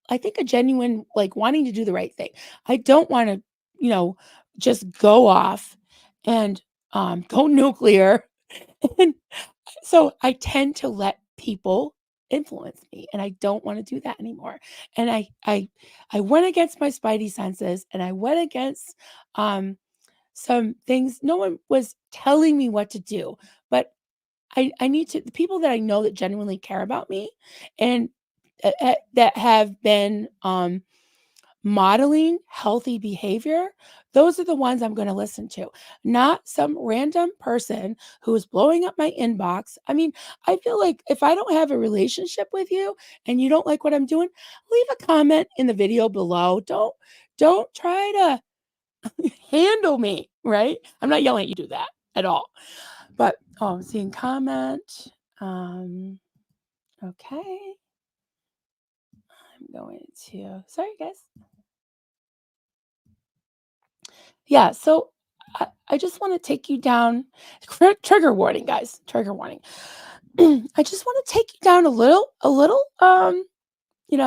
I think a genuine like wanting to do the right thing. I don't want to, you know, just go off and go nuclear. And so I tend to let people influence me, and I don't wanna do that anymore. And I went against my spidey senses, and I went against, um, some things no one was telling me what to do, but I need to the people that I know that genuinely care about me and, that have been, modeling healthy behavior, those are the ones I'm going to listen to, not some random person who is blowing up my inbox. I mean, I feel like if I don't have a relationship with you and you don't like what I'm doing, leave a comment in the video below. Don't try to handle me, right? I'm not yelling at you to do that at all. But I'm seeing comment. Okay. I'm going to sorry guys. Yeah, so I just want to take you down. Trigger warning, guys. Trigger warning. I just want to take you down a little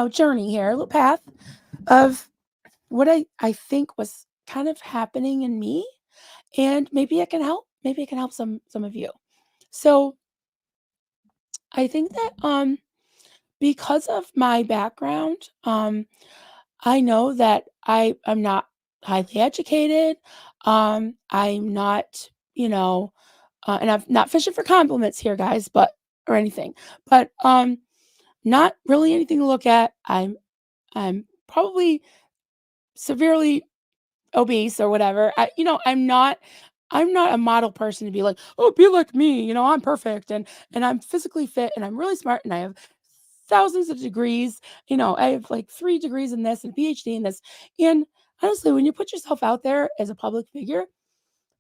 journey here, a little path of what I think was kind of happening in me, and maybe it can help. Maybe it can help some of you. So I think that because of my background, I know that I'm not highly educated. I'm not, and I'm not fishing for compliments here, guys, but or anything, but not really anything to look at. I'm probably severely obese or whatever. I'm not a model person to be like, oh, be like me. I'm perfect and I'm physically fit and I'm really smart and I have thousands of degrees. I have like 3 degrees in this and a PhD in this. And honestly, when you put yourself out there as a public figure,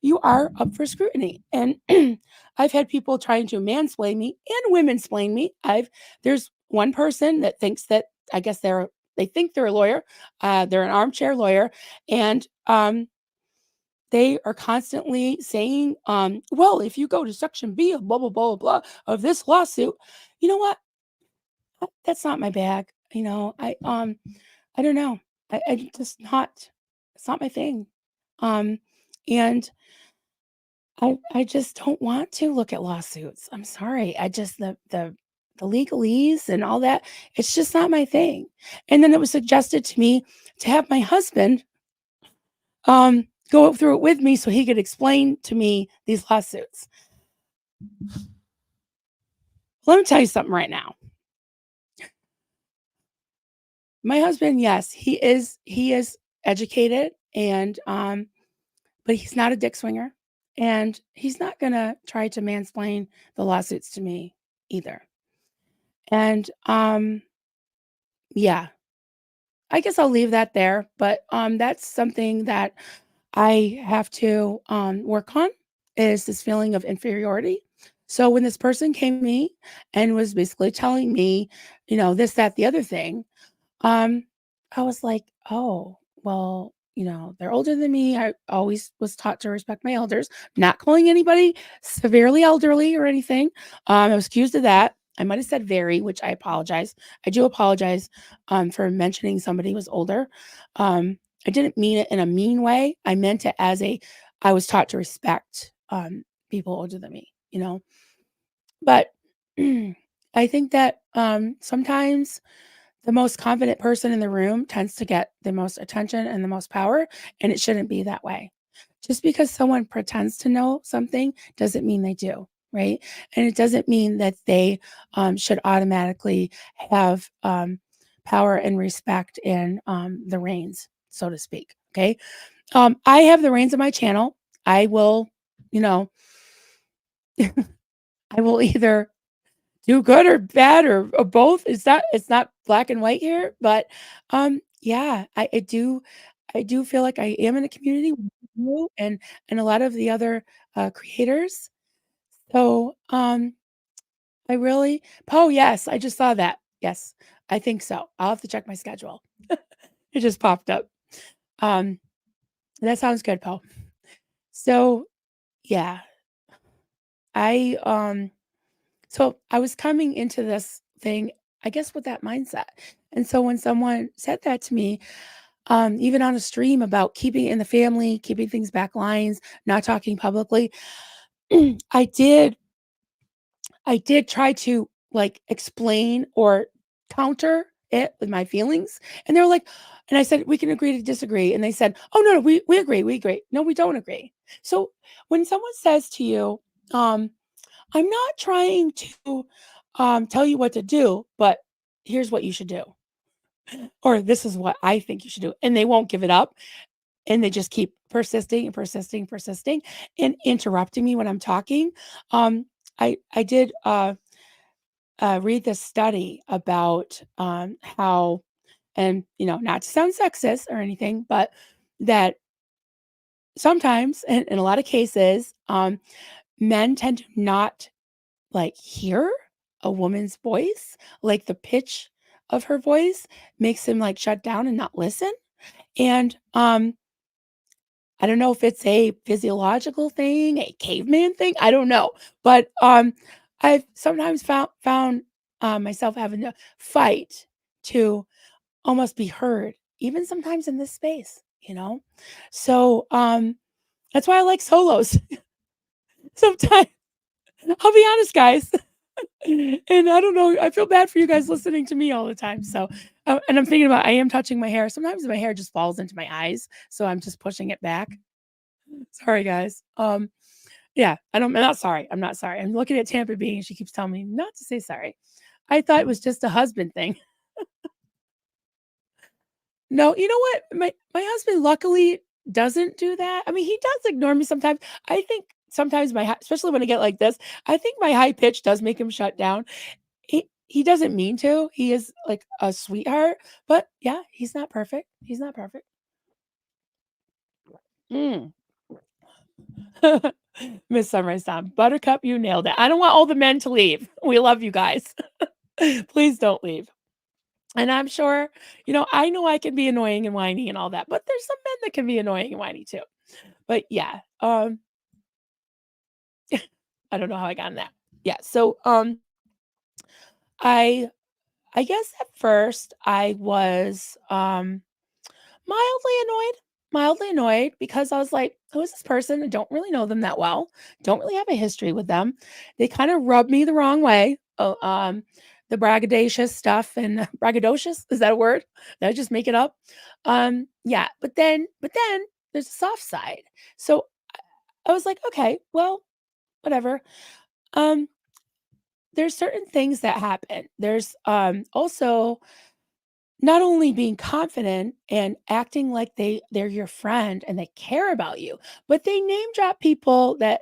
you are up for scrutiny. And I've had people trying to mansplain me and women-splain me. There's one person that thinks that I guess they think they're a lawyer. They're an armchair lawyer, and they are constantly saying, well, if you go to section B of blah, blah, blah, blah of this lawsuit, you know what? That's not my bag. I don't know. I just not, it's not my thing. Um, and I just don't want to look at lawsuits. I'm sorry. I just the legalese and all that, it's just not my thing. And then it was suggested to me to have my husband go through it with me so he could explain to me these lawsuits. Let me tell you something right now. My husband, yes, he is educated and but he's not a dick swinger and he's not going to try to mansplain the lawsuits to me either. And yeah, I guess I'll leave that there, but that's something that I have to work on is this feeling of inferiority. So when this person came to me and was basically telling me, this, that, the other thing, um, I was like, "Oh, well, they're older than me. I always was taught to respect my elders." Not calling anybody severely elderly or anything. I was accused of that. I might have said very, which I apologize. I do apologize for mentioning somebody was older. I didn't mean it in a mean way. I meant it as I was taught to respect people older than me. But I think that sometimes the most confident person in the room tends to get the most attention and the most power, and it shouldn't be that way. Just because someone pretends to know something doesn't mean they do, right? And it doesn't mean that they should automatically have power and respect in the reins, so to speak. Okay. I have the reins of my channel. I will, you know, I will either do good or bad or both. It's not black and white here, but yeah, I do feel like I am in a community with you and a lot of the other creators. So I really oh yes, I just saw that. Yes, I think so. I'll have to check my schedule. It just popped up. Um that sounds good, Paul. So yeah, I so I was coming into this thing, I guess, with that mindset. And so when someone said that to me, even on a stream about keeping it in the family, keeping things back lines, not talking publicly, I did try to like explain or counter it with my feelings. And they were like, and I said, we can agree to disagree. And they said, oh no, no, we agree, we agree. No, we don't agree. So when someone says to you, um, I'm not trying to tell you what to do, but here's what you should do. Or this is what I think you should do. And they won't give it up. And they just keep persisting and persisting, persisting and interrupting me when I'm talking. I did read this study about how, and not to sound sexist or anything, but that sometimes, in a lot of cases, men tend to not like hear a woman's voice, like the pitch of her voice makes him like shut down and not listen. And I don't know if it's a physiological thing, a caveman thing, I don't know. But I've sometimes found myself having to fight to almost be heard, even sometimes in this space. So that's why I like solos. Sometimes I'll be honest, guys. And I don't know, I feel bad for you guys listening to me all the time. So, and I'm thinking about I am touching my hair. Sometimes my hair just falls into my eyes, so I'm just pushing it back. Sorry, guys. Yeah, I'm not sorry. I'm not sorry. I'm looking at Tampa Bay, and she keeps telling me not to say sorry. I thought it was just a husband thing. No, you know what? My husband luckily doesn't do that. I mean, he does ignore me sometimes. I think sometimes especially when I get like this, I think my high pitch does make him shut down. He doesn't mean to. He is like a sweetheart, but yeah, he's not perfect. He's not perfect. Mm. Miss Sunrise Time. Buttercup, you nailed it. I don't want all the men to leave. We love you guys. Please don't leave. And I'm sure, I know I can be annoying and whiny and all that, but there's some men that can be annoying and whiny too. But yeah, I don't know how I got on that. Yeah, so, I I guess at first I was, mildly annoyed, mildly annoyed because I was like, "Who is this person? I don't really know them that well, don't really have a history with them." They kinda rubbed me the wrong way. Oh, the braggadocious stuff and braggadocious, is that a word? Did I just make it up? Yeah, but then there's a soft side. So I was like, "Okay, well, whatever." Um, there's certain things that happen. There's, also not only being confident and acting like they're your friend and they care about you, but they name drop people that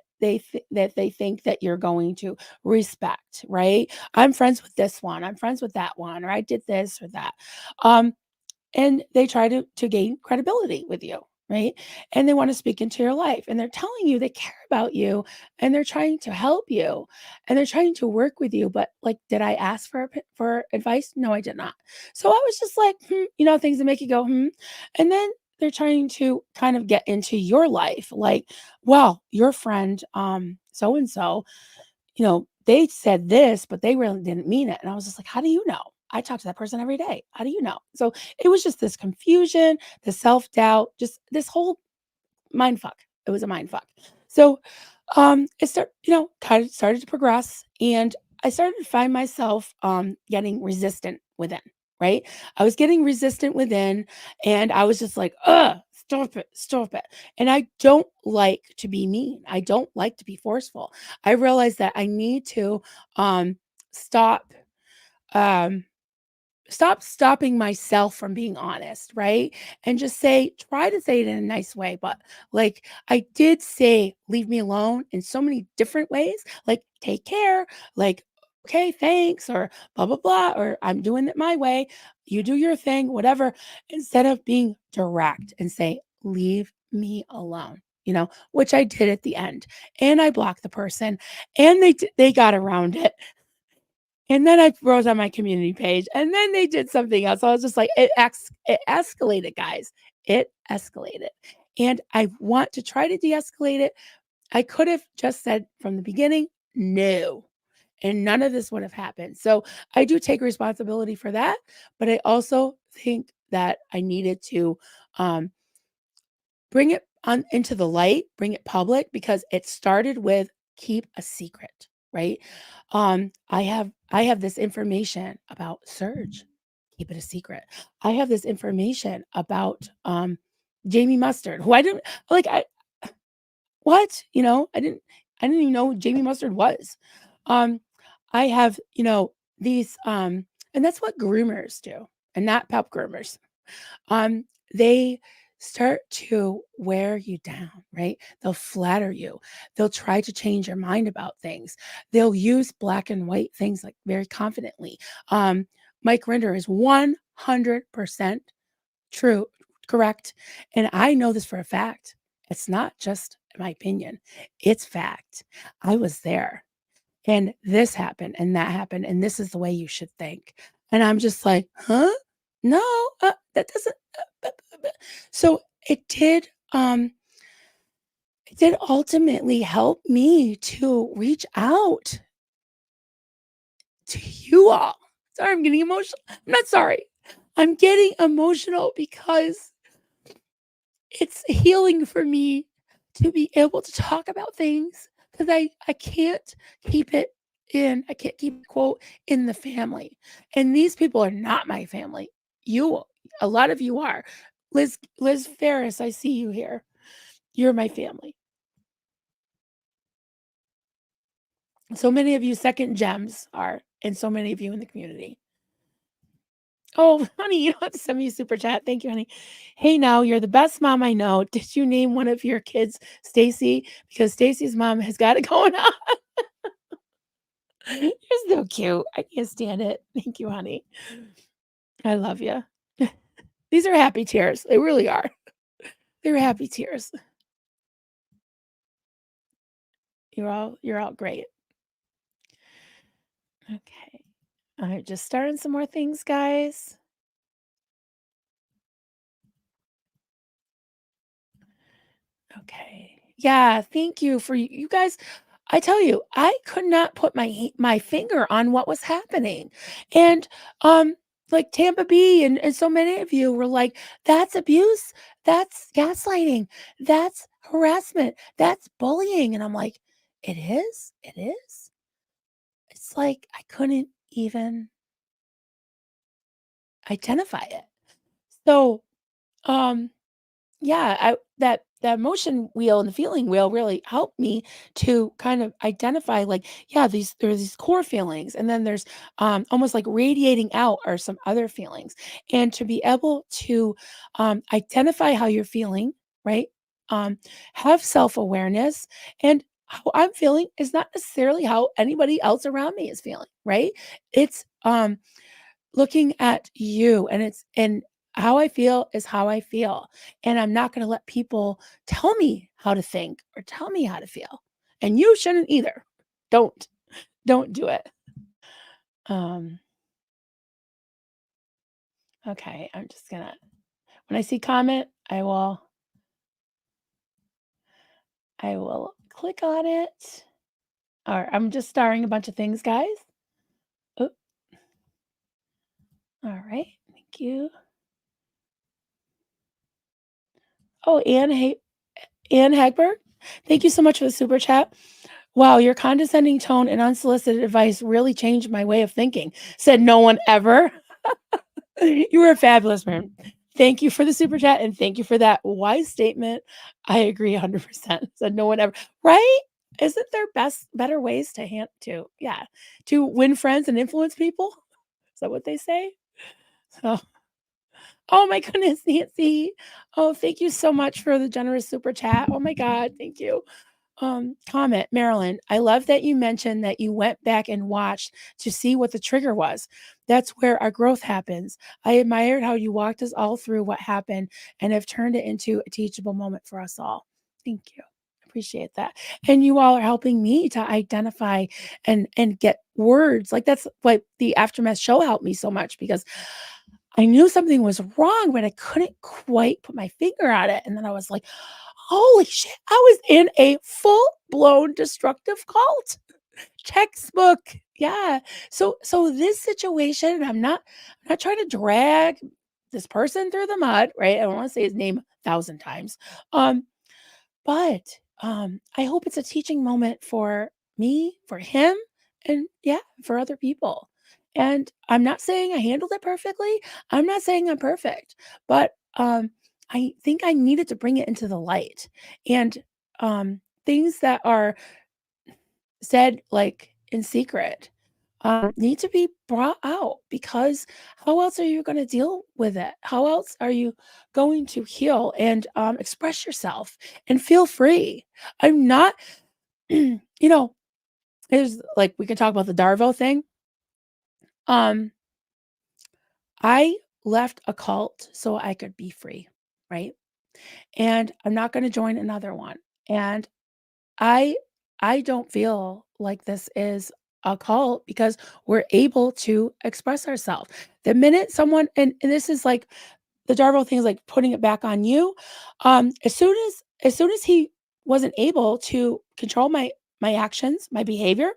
that they think that you're going to respect, right? "I'm friends with this one, I'm friends with that one," or "I did this or that." Um, and they try to gain credibility with you, right? And they want to speak into your life, and they're telling you they care about you, and they're trying to help you, and they're trying to work with you. But like, did I ask for advice? No, I did not. So I was just like, things that make you go, and then they're trying to kind of get into your life, like, well, your friend, so and so, they said this, but they really didn't mean it. And I was just like, how do you know? I talk to that person every day. How do you know? So it was just this confusion, the self doubt, just this whole mind fuck. It was a mind fuck. So kind of started to progress, and I started to find myself getting resistant within, right? I was getting resistant within, and I was just like, stop it, stop it. And I don't like to be mean. I don't like to be forceful. I realized that I need to stop um stopping myself from being honest, right? And just try to say it in a nice way. But like, I did say, leave me alone in so many different ways, like, take care, like, okay, thanks, or blah, blah, blah, or I'm doing it my way. You do your thing, whatever, instead of being direct and say, leave me alone. Which I did at the end, and I blocked the person, and they got around it, and then I wrote on my community page, and then they did something else. I was just like, it escalated, guys. It escalated. And I want to try to de-escalate it. I could have just said from the beginning, no. And none of this would have happened. So I do take responsibility for that. But I also think that I needed to um, bring it on into the light, bring it public, because it started with keep a secret, right? I have this information about Surge. Keep it a secret. I have this information about Jamie Mustard, who I didn't like I what? I didn't even know who Jamie Mustard was. Um I have, these and that's what groomers do, and not pep groomers. They start to wear you down, right? They'll flatter you. They'll try to change your mind about things. They'll use black and white things like very confidently. Mike Rinder is 100% true, correct. And I know this for a fact. It's not just my opinion, it's fact. I was there, and this happened and that happened, and this is the way you should think. And I'm just like, huh? No, that doesn't. So it did ultimately help me to reach out to you all. Sorry, I'm getting emotional. I'm not sorry. I'm getting emotional because it's healing for me to be able to talk about things, because I can't keep it in. I can't keep quote in the family. And these people are not my family. You a lot of you are. Liz Ferris, I see you here. You're my family. So many of you second gems are, and so many of you in the community. Oh, honey, you don't have to send me a super chat. Thank you, honey. Hey, now you're the best mom I know. Did you name one of your kids Stacy? Because Stacy's mom has got it going on. You're so cute. I can't stand it. Thank you, honey. I love you. These are happy tears. They really are. They're happy tears. You're all great. Okay. All right, just starting some more things, guys. Okay. Yeah, thank you for you guys. I tell you, I could not put my finger on what was happening. And um like Tampa B and so many of you were like, that's abuse, that's gaslighting, that's harassment, that's bullying. And I'm like, it is? It is? It's like I couldn't even identify it. So um yeah, I that emotion wheel and the feeling wheel really helped me to kind of identify like, yeah, there's these core feelings, and then there's almost like radiating out are some other feelings. And to be able to identify how you're feeling, right? Um, have self-awareness, and how I'm feeling is not necessarily how anybody else around me is feeling, right? It's looking at you, and it's and how I feel is how I feel, and I'm not gonna let people tell me how to think or tell me how to feel, and you shouldn't either. Don't, don't do it. Um, okay, I'm just gonna when I see comment, I will click on it. Or I'm just starring a bunch of things, guys. Oh, alright, thank you. Oh, Ann Hagberg, thank you so much for the super chat. Wow, your condescending tone and unsolicited advice really changed my way of thinking. Said no one ever. You were a fabulous man. Thank you for the super chat and thank you for that wise statement. I agree 100%. Said no one ever. Right? Isn't there better ways to yeah, to win friends and influence people? Is that what they say? So, oh my goodness, Nancy. Oh, thank you so much for the generous super chat. Oh my God, thank you. Comment, Marilyn. I love that you mentioned that you went back and watched to see what the trigger was. That's where our growth happens. I admired how you walked us all through what happened and have turned it into a teachable moment for us all. Thank you. Appreciate that. And you all are helping me to identify and get words. Like that's why the aftermath show helped me so much because I knew something was wrong, but I couldn't quite put my finger on it. And then I was like, holy shit, I was in a full-blown destructive cult. Textbook. Yeah. So this situation, I'm not trying to drag this person through the mud, right? I don't want to say his name 1,000 times. Um, but, I hope it's a teaching moment for me, for him, and yeah, for other people. And I'm not saying I handled it perfectly. I'm not saying I'm perfect, but, I think I needed to bring it into the light. And, things that are said, like, in secret, need to be brought out because how else are you gonna deal with it? How else are you going to heal and, express yourself and feel free? I'm not you know, there's like, we can talk about the Darvo thing. Um, I left a cult so I could be free, right? And I'm not gonna join another one. And I I don't feel like this is a cult because we're able to express ourselves. The minute someone and this is like the Darvo thing is like putting it back on you. As soon as he wasn't able to control my actions, my behavior,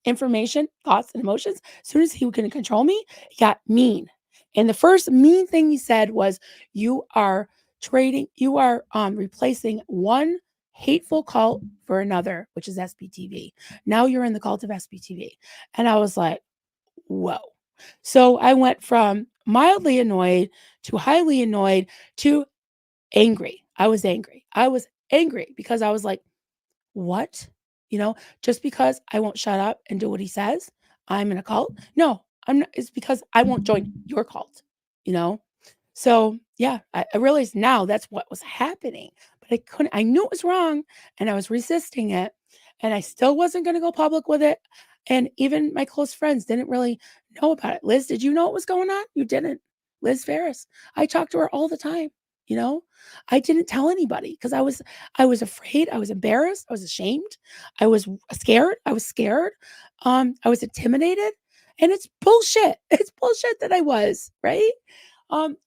information, thoughts, and emotions, as soon as he couldn't control me, he got mean. And the first mean thing he said was, you are replacing one hateful cult for another, which is SBTV. Now you're in the cult of SBTV. And I was like, whoa. So I went from mildly annoyed to highly annoyed to angry. I was angry. I was angry because I was like, what? Just because I won't shut up and do what he says, I'm in a cult? No, I'm not. It's because I won't join your cult, you know? So yeah, I realize now that's what was happening, but I couldn't, I knew it was wrong and I was resisting it and I still wasn't going to go public with it. And even my close friends didn't really know about it. Liz, did you know what was going on? You didn't. Liz Ferris. I talked to her all the time. You know, I didn't tell anybody because I was afraid, I was embarrassed, I was ashamed, I was scared, I was scared, I was intimidated, and it's bullshit. It's bullshit that I was, right?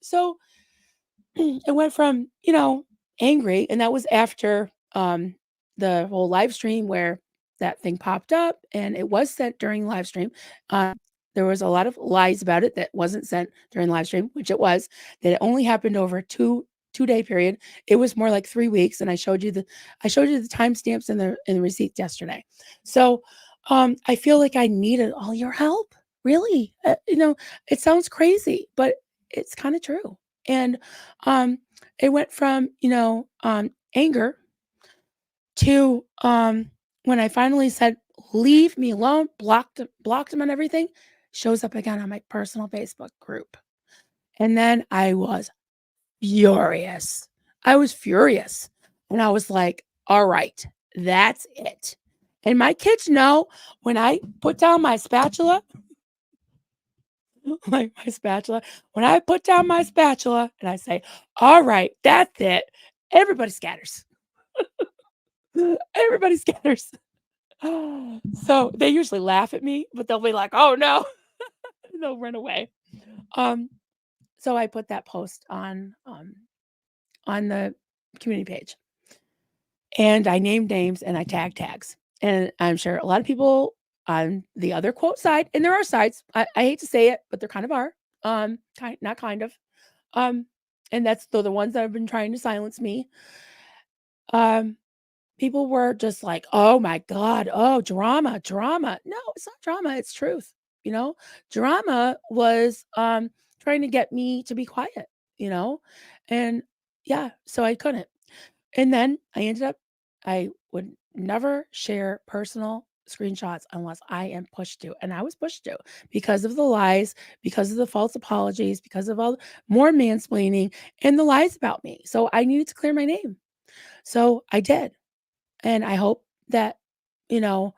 So it went from, angry, and that was after, the whole live stream where that thing popped up, and it was sent during live stream. There was a lot of lies about it that wasn't sent during live stream, which it was, that it only happened over a two-day period. It was more like 3 weeks, and I showed you the timestamps and the receipts yesterday. So, I feel like I needed all your help, really. It sounds crazy, but it's kinda true. And, it went from, anger to, when I finally said, "Leave me alone," blocked him on everything, shows up again on my personal Facebook group. And then I was furious. I was furious. And I was like, "All right, that's it." And my kids know when I put down my spatula, my spatula, when I put down my spatula and I say, "All right, that's it," everybody scatters. Everybody scatters. So they usually laugh at me, but they'll be like, "Oh no." And they'll run away. Um, so I put that post on the community page, and I named names and I tagged tags. And I'm sure a lot of people on the other quote side, and there are sides, I hate to say it, but there kind of are. Not kind of. Um, and that's the ones that have been trying to silence me. Um, People were just like, "Oh my god, oh, drama, drama." No, it's not drama, it's truth, you know? Drama was, trying to get me to be quiet, you know? And yeah, so I couldn't. And then I would never share personal screenshots unless I am pushed to, and I was pushed to because of the lies, because of the false apologies, because of all more mansplaining and the lies about me. So I needed to clear my name. So I did. And I hope that, you know,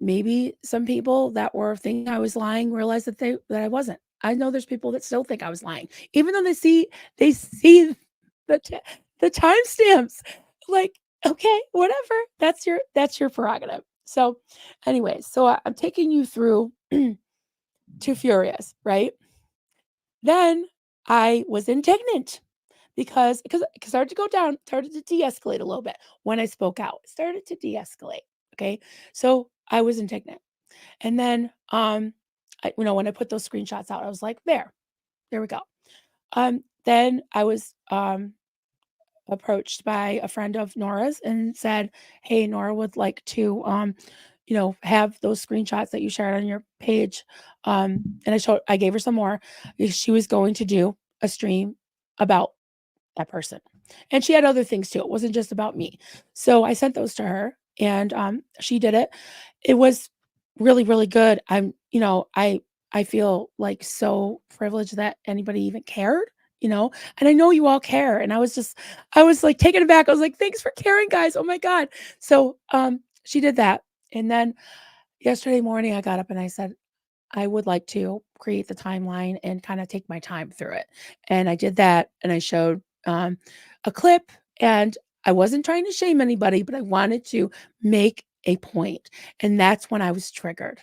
maybe some people that were thinking I was lying realized that I wasn't. I know there's people that still think I was lying, even though they see the t the timestamps. Like, okay, whatever. That's your prerogative. So, anyways, I'm taking you through to Furious, right? Then I was indignant because it started to go down, started to de-escalate a little bit when I spoke out. It started to de-escalate. Okay. So I was indignant. And then when I put those screenshots out, I was like, there we go. Then I was approached by a friend of Nora's and said, "Hey, Nora would like to have those screenshots that you shared on your page." And I gave her some more. She was going to do a stream about that person. And she had other things too. It wasn't just about me. So I sent those to her and she did it. It was really, really good. I feel like so privileged that anybody even cared, and I know you all care. And I was like taken aback. I was like, thanks for caring, guys. Oh my God. So she did that. And then yesterday morning I got up and I said, I would like to create the timeline and kind of take my time through it. And I did that and I showed a clip, and I wasn't trying to shame anybody, but I wanted to make a point. And that's when I was triggered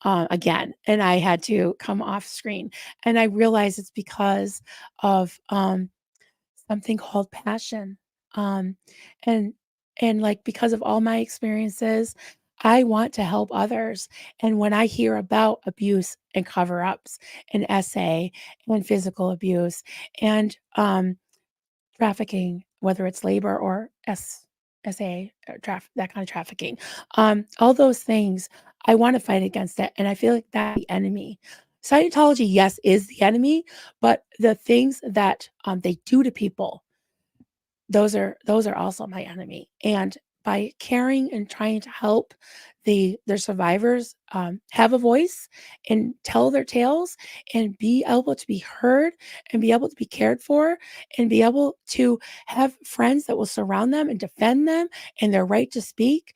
again. And I had to come off screen. And I realized it's because of something called passion. Um, and like because of all my experiences, I want to help others. And when I hear about abuse and cover-ups and SA and physical abuse and trafficking, whether it's labor or SA, or that kind of trafficking, all those things, I want to fight against it. And I feel like that's the enemy. Scientology, yes, is the enemy, but the things that they do to people, those are also my enemy. And by caring and trying to help their survivors have a voice and tell their tales and be able to be heard and be able to be cared for and be able to have friends that will surround them and defend them and their right to speak,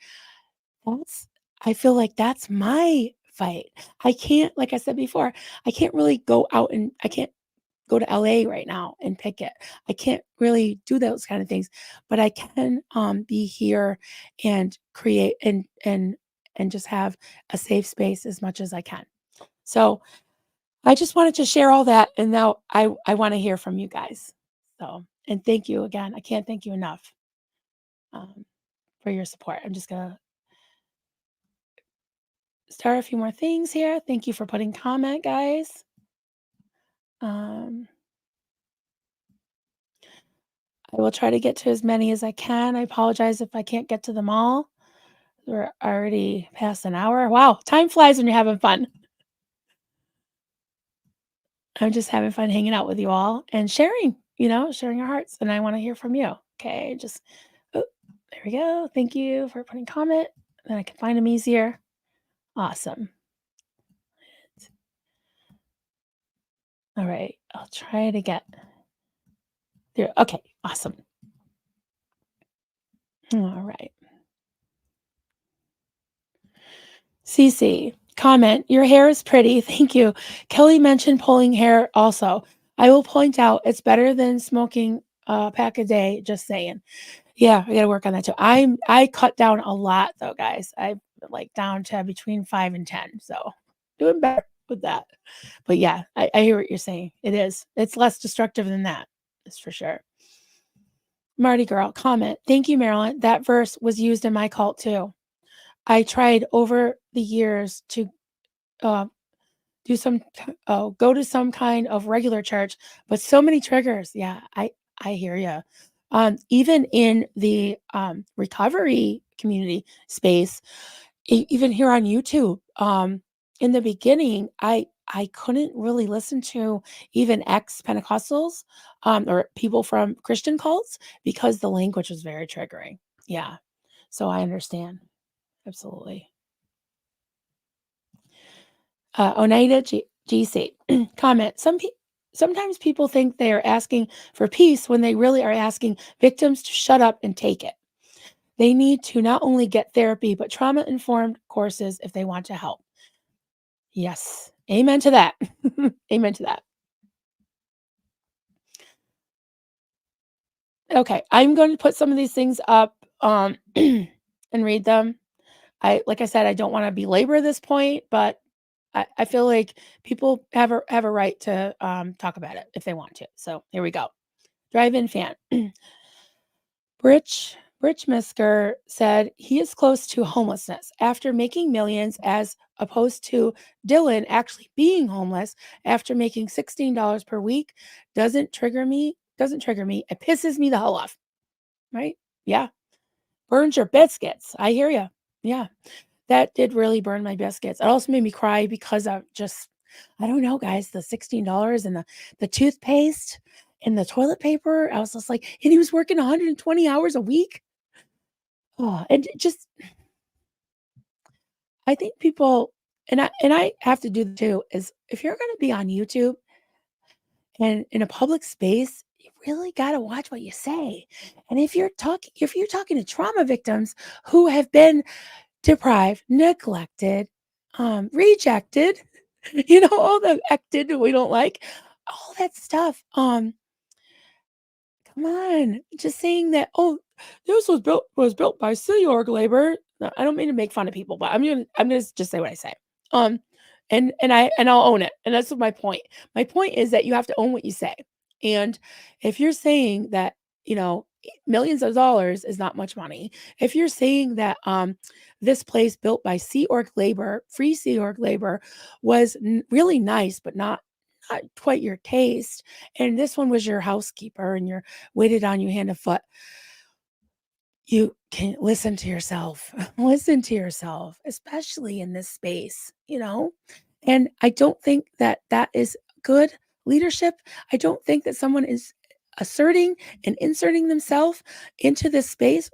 that's I feel like that's my fight. I can't, like I said before, I can't really go out and I can't go to LA right now and pick it. I can't really do those kind of things, but I can be here and create and just have a safe space as much as I can. So I just wanted to share all that, and now I want to hear from you guys. So, and thank you again. I can't thank you enough um, for your support. I'm just gonna start a few more things here. Thank you for putting comment, guys. Um, I will try to get to as many as I can. I apologize if I can't get to them all. We're already past an hour. Wow, time flies when you're having fun. I'm just having fun hanging out with you all and sharing, sharing our hearts. And I want to hear from you. Okay, just oh, there we go. Thank you for putting comment. Then I can find them easier. Awesome. All right, I'll try to get there. Okay, awesome. All right. CC, comment, your hair is pretty. Thank you. Kelly mentioned pulling hair also. I will point out it's better than smoking a pack a day, just saying. Yeah, I gotta work on that too. I cut down a lot though, guys. I like down to between 5 and 10. So doing better with that. But yeah, I hear what you're saying. It is. It's less destructive than that. That's for sure. Marty girl, comment. Thank you, Marilyn. That verse was used in my cult too. I tried over the years to uh, go to some kind of regular church, but so many triggers. Yeah, I hear you. Even in the recovery community space, even here on YouTube, in the beginning, I couldn't really listen to even ex Pentecostals or people from Christian cults because the language was very triggering. Yeah, so I understand absolutely. Oneida GC comment. Sometimes people think they are asking for peace when they really are asking victims to shut up and take it. They need to not only get therapy, but trauma informed courses if they want to help. Yes. Amen to that. Amen to that. Okay. I'm going to put some of these things up and read them. Like I said, I don't want to belabor this point, but I feel like people have a right to talk about it if they want to. So here we go. Drive-in fan. Rich Misker said he is close to homelessness after making millions as opposed to Dylan actually being homeless after making $16 per week doesn't trigger me. It pisses me the hell off. Right? Yeah. Burns your biscuits. I hear you. Yeah. That did really burn my biscuits. It also made me cry because of just I don't know, guys, the $16 and the toothpaste and the toilet paper. I was just like and he was working 120 hours a week. Oh, and just I think people and I have to do too is if you're gonna be on YouTube and in a public space, you really gotta watch what you say. And if you're talking to trauma victims who have been deprived, neglected, rejected, all the acted we don't like, all that stuff. Come on, just saying that, "Oh, this was built by Sea Org labor." No, I don't mean to make fun of people, but I'm gonna just say what I say. Um, and I'll own it, and that's my point. My point is that you have to own what you say, and if you're saying that, millions of dollars is not much money, if you're saying that, this place built by Sea Org labor, free Sea Org labor, was really nice, but not quite your taste, and this one was your housekeeper, and you're waited on you hand and foot. You can listen to yourself. Listen to yourself, especially in this space. And I don't think that that is good leadership. I don't think that someone is asserting and inserting themselves into this space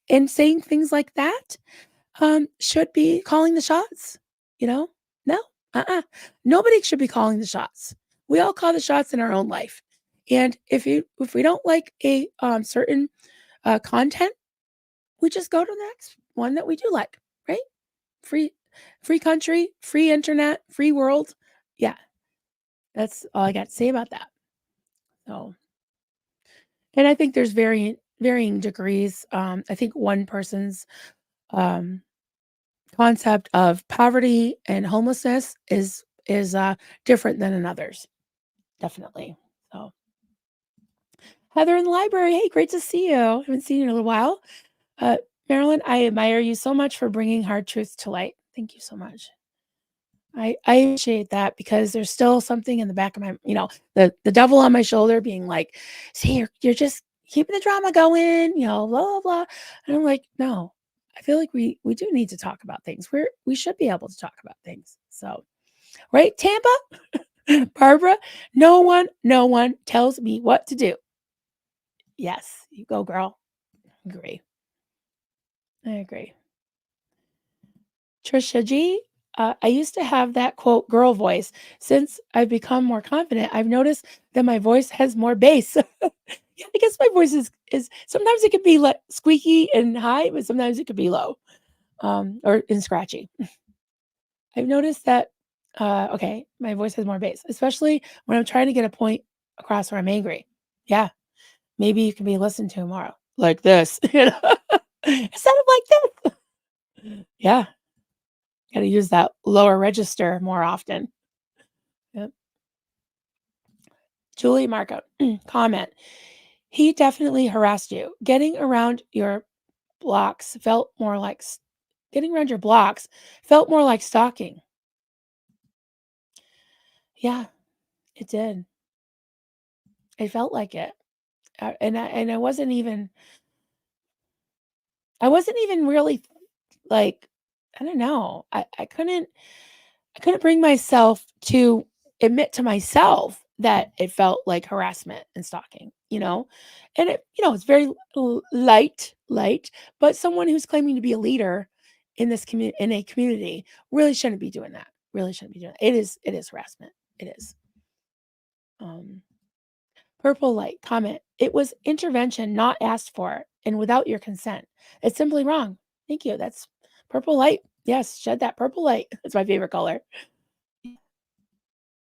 and saying things like that should be calling the shots, you know? No, nobody should be calling the shots. We all call the shots in our own life. And if we don't like a certain content, we just go to the next one that we do like, right? Free free country, free internet, free world. Yeah, that's all I got to say about that. So, and I think there's varying degrees. I think one person's um concept of poverty and homelessness is different than another's, definitely. So, Heather in the library. Hey, great to see you. Haven't seen you in a little while. Uh, Marilyn, I admire you so much for bringing hard truths to light. Thank you so much. I appreciate that because there's still something in the back of my, the devil on my shoulder being like, see, you're just keeping the drama going, blah, blah, blah. And I'm like, no, I feel like we do need to talk about things. We should be able to talk about things. So, right, Tampa, Barbara, no one tells me what to do. Yes, you go, girl. Agree. I agree. Trisha G, I used to have that quote girl voice. Since I've become more confident, I've noticed that my voice has more bass. Yeah, I guess my voice is sometimes it could be like squeaky and high, but sometimes it could be low, or and scratchy. I've noticed that. Okay, my voice has more bass, especially when I'm trying to get a point across where I'm angry. Yeah, maybe you can be listened to tomorrow like this, instead of like this. Yeah, got to use that lower register more often. Yep. Julie Marco, comment. He definitely harassed you. Blocks felt more like getting around your blocks felt more like stalking. Yeah, it did. It felt like it. And I wasn't even really like, I don't know. I couldn't bring myself to admit to myself that it felt like harassment and stalking. And it's very light, but someone who's claiming to be a leader in a community really shouldn't be doing that. Really shouldn't be doing that. It is harassment. It is. Um, Purple light comment. It was intervention not asked for and without your consent. It's simply wrong. Thank you. That's purple light. Yes, shed that purple light. That's my favorite color.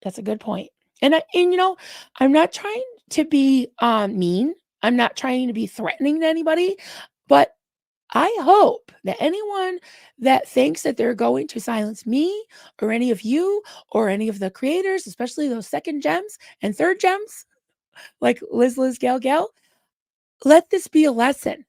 That's a good point. I'm not trying to be mean. I'm not trying to be threatening to anybody, but I hope that anyone that thinks that they're going to silence me or any of you or any of the creators, especially those second gems and third gems, like Liz, Gail, let this be a lesson.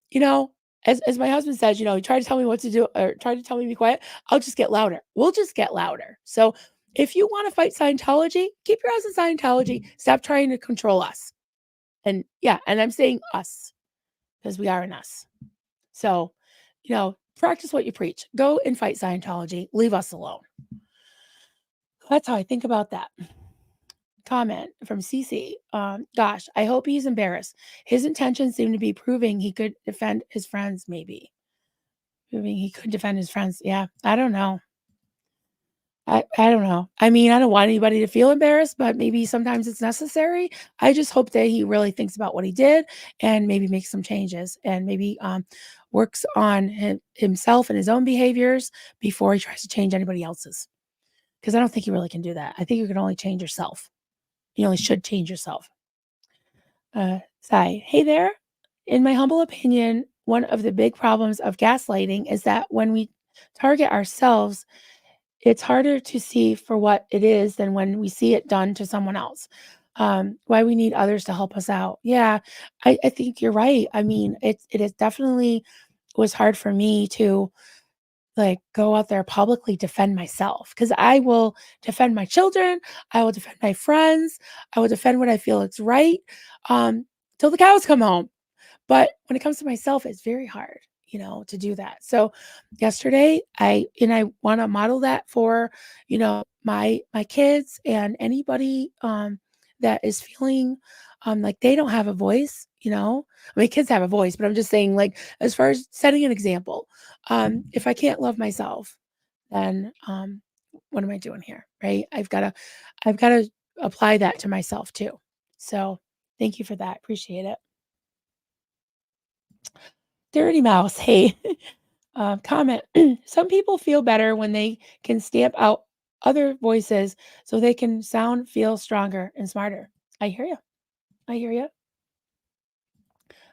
You know, as my husband says, he tried to tell me what to do or tried to tell me to be quiet. I'll just get louder. We'll just get louder. So if you want to fight Scientology, keep your eyes on Scientology. Stop trying to control us. And yeah, and I'm saying us because we are an us. So, practice what you preach. Go and fight Scientology. Leave us alone. That's how I think about that. Comment from Cece. Gosh, I hope he's embarrassed. His intentions seem to be proving he could defend his friends, maybe. Proving he could defend his friends. Yeah, I don't know. I don't know. I mean, I don't want anybody to feel embarrassed, but maybe sometimes it's necessary. I just hope that he really thinks about what he did and maybe makes some changes and maybe works on himself and his own behaviors before he tries to change anybody else's. Because I don't think you really can do that. I think you can only change yourself. You only should change yourself. Sai, hey there. In my humble opinion, one of the big problems of gaslighting is that when we target ourselves, it's harder to see for what it is than when we see it done to someone else. Why we need others to help us out. Yeah, I think you're right. I mean, it is definitely was hard for me to like go out there publicly defend myself because I will defend my children, I will defend my friends, I will defend what I feel is right, till the cows come home. But when it comes to myself, it's very hard, to do that. So yesterday, I want to model that for, my kids and anybody that is feeling like they don't have a voice. I mean, kids have a voice, but I'm just saying, like, as far as setting an example, if I can't love myself, then what am I doing here? Right? I've got to apply that to myself too. So thank you for that. Appreciate it. Dirty Mouse, hey, comment. Some people feel better when they can stamp out other voices so they can feel stronger and smarter. I hear you. I hear you.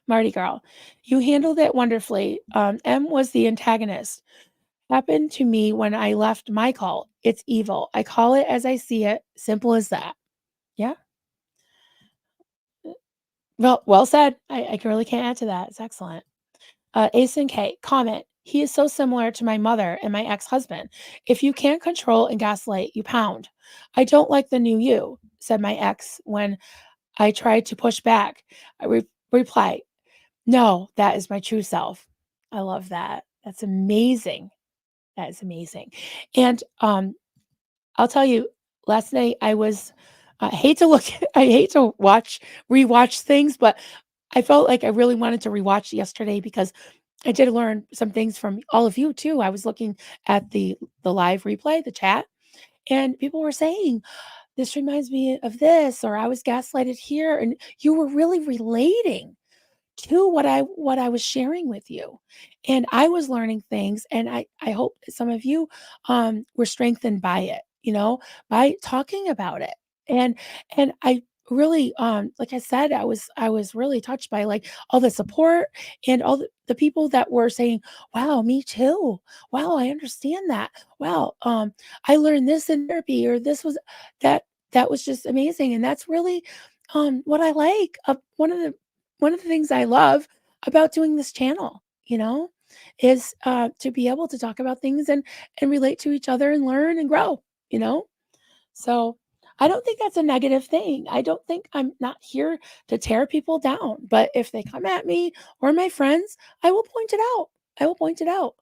Marty Girl, you handled it wonderfully. M was the antagonist. Happened to me when I left my call. It's evil. I call it as I see it. Simple as that. Yeah. Well said. Really can't add to that. It's excellent. Ace and K comment. He is so similar to my mother and my ex-husband. If you can't control and gaslight, you pound. I don't like the new you, said my ex when I tried to push back. I reply, no, that is my true self. I love that. That's amazing. That is amazing. And I'll tell you, last night I was I hate to look I hate to rewatch things, but I felt like I really wanted to rewatch yesterday because I did learn some things from all of you too. I was looking at the live replay, the chat, and people were saying, "This reminds me of this," or "I was gaslighted here," and you were really relating to what I was sharing with you. And I was learning things, and I hope that some of you were strengthened by it, by talking about it. And I really like I said, I was really touched by like all the support and all the people that were saying, wow, me too. Wow, I understand that. Wow, I learned this in therapy, or this was that that was just amazing. And that's really what I like. One of the things I love about doing this channel, is to be able to talk about things and relate to each other and learn and grow, you know? So I don't think that's a negative thing. I don't think I'm not here to tear people down. But if they come at me or my friends, I will point it out. I will point it out.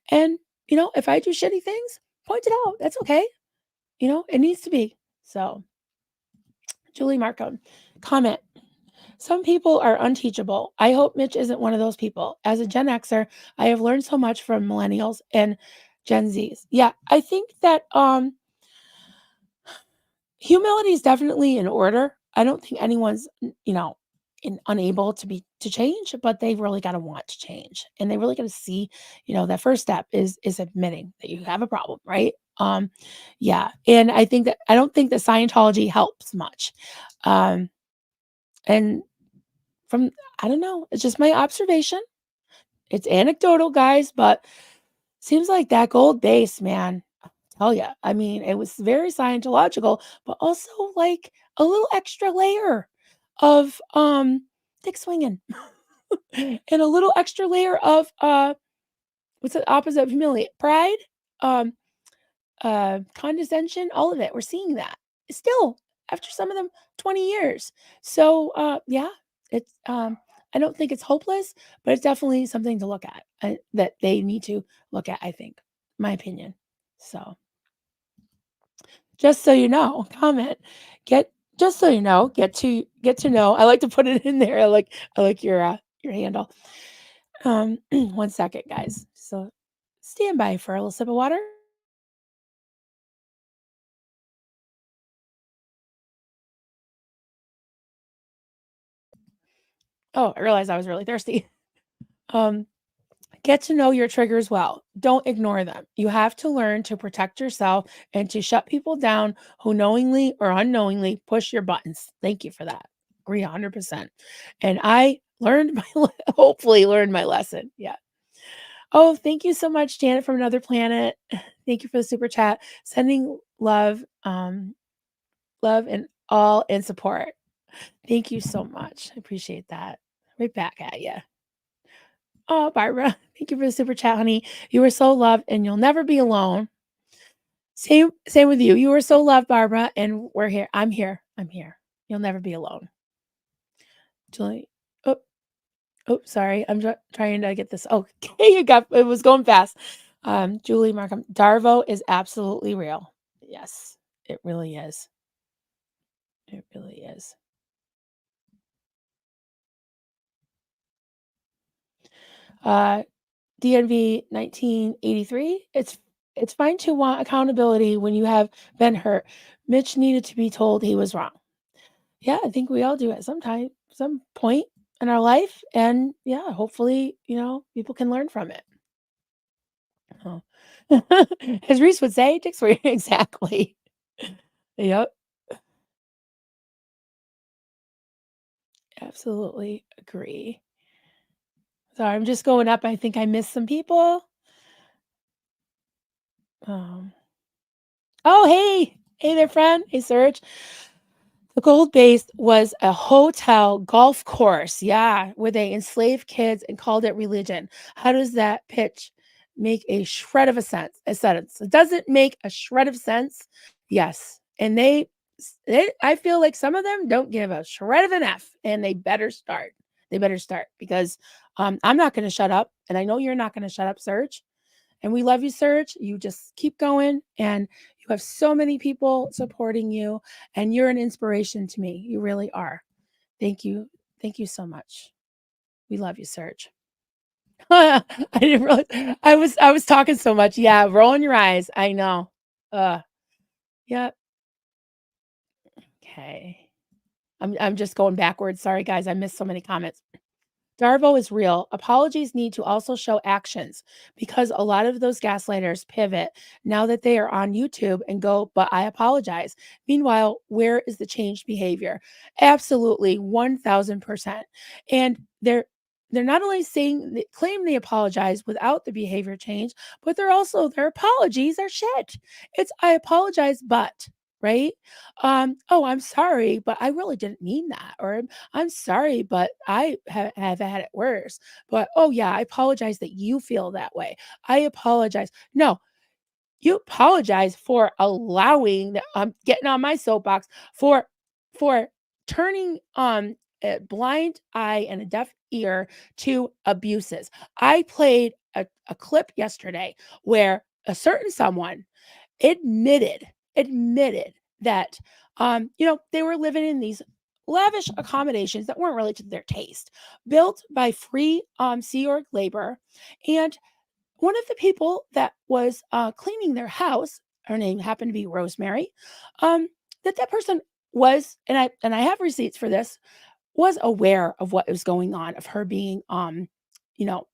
And, if I do shitty things, point it out. That's okay. It needs to be. So, Julie Markham, comment. Some people are unteachable. I hope Mitch isn't one of those people. As a Gen Xer, I have learned so much from millennials and Gen Zs. Yeah, I think that humility is definitely in order. I don't think anyone's, unable to change, but they've really got to want to change, and they really got to see, that first step is admitting that you have a problem, right? Yeah, and I don't think that Scientology helps much, and from I don't know, it's just my observation. It's anecdotal, guys, but seems like that gold base, man. Tell ya. I mean, it was very Scientological, but also like a little extra layer of dick swinging and a little extra layer of what's the opposite of humility? Pride, um, condescension, all of it. We're seeing that still after some of them 20 years. So yeah, it's I don't think it's hopeless, but it's definitely something to look at that they need to look at, I think, my opinion. So just so you know, comment. Get just so you know, get to know. I like to put it in there. I like your handle. 1 second, guys. So stand by for a little sip of water. Oh, I realized I was really thirsty. Um, get to know your triggers well. Don't ignore them. You have to learn to protect yourself and to shut people down who knowingly or unknowingly push your buttons. Thank you for that. Agree 100%. And I learned hopefully learned my lesson. Yeah. Oh, thank you so much, Janet from Another Planet. Thank you for the super chat. Sending love and all and support. Thank you so much. I appreciate that. Right back at you. Oh, Barbara, thank you for the super chat, honey. You are so loved and you'll never be alone. Same with you. You are so loved, Barbara, and we're here. I'm here. I'm here. You'll never be alone. Julie. Oh, oh, sorry. I'm trying to get this. Oh, okay, it was going fast. Julie Markham. Darvo is absolutely real. Yes, it really is. It really is. Uh DNV 1983. It's fine to want accountability when you have been hurt. Mitch needed to be told he was wrong. Yeah, I think we all do at some point in our life, and yeah, hopefully, people can learn from it. Oh. As Reese would say, "Dicks for you." Exactly. Yep, absolutely agree. Sorry, I'm just going up. I think I missed some people. Um, oh, hey, hey there, friend. Hey, Serge. The gold base was a hotel golf course, yeah, where they enslaved kids and called it religion. How does that pitch make a shred of a sentence? It doesn't make a shred of sense. Yes, and I feel like some of them don't give a shred of an F, and they better start. They better start because I'm not going to shut up, and I know you're not going to shut up, Serge. And we love you, Serge. You just keep going, and you have so many people supporting you, and you're an inspiration to me. You really are. Thank you. Thank you so much. We love you, Serge. I didn't realize I was talking so much. Yeah, rolling your eyes. I know. Yeah. Okay. I'm just going backwards. Sorry, guys. I missed so many comments. Darvo is real. Apologies need to also show actions because a lot of those gaslighters pivot now that they are on YouTube and go, but I apologize. Meanwhile, where is the changed behavior? Absolutely, 1000%. And they're not only saying they claim they apologize without the behavior change, but their apologies are shit. It's I apologize, but right? Oh, I'm sorry, but I really didn't mean that. Or I'm sorry, but I have had it worse. But oh, yeah, I apologize that you feel that way. I apologize. No, you apologize for allowing I'm getting on my soapbox for turning a blind eye and a deaf ear to abuses. I played a clip yesterday where a certain someone admitted that they were living in these lavish accommodations that weren't really to their taste, built by free Sea Org labor. And one of the people that was cleaning their house, her name happened to be Rosemary, that person was, and I have receipts for this, was aware of what was going on, of her being you know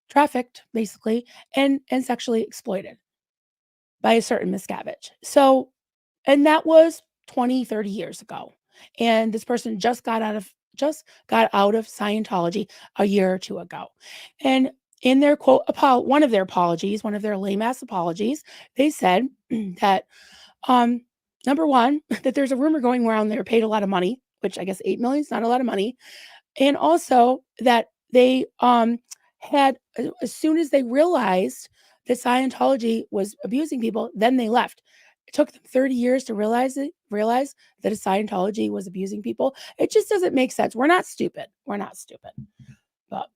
trafficked basically and sexually exploited by a certain Miscavige. So, and that was 20, 30 years ago. And this person just got out of Scientology a year or two ago. And in their quote, one of their apologies, one of their lame ass apologies, they said that um, number one, that there's a rumor going around they were paid a lot of money, which I guess 8 million is not a lot of money, and also that they had as soon as they realized that Scientology was abusing people, then they left. It took them 30 years to realize that a Scientology was abusing people. It just doesn't make sense. We're not stupid. We're not stupid. But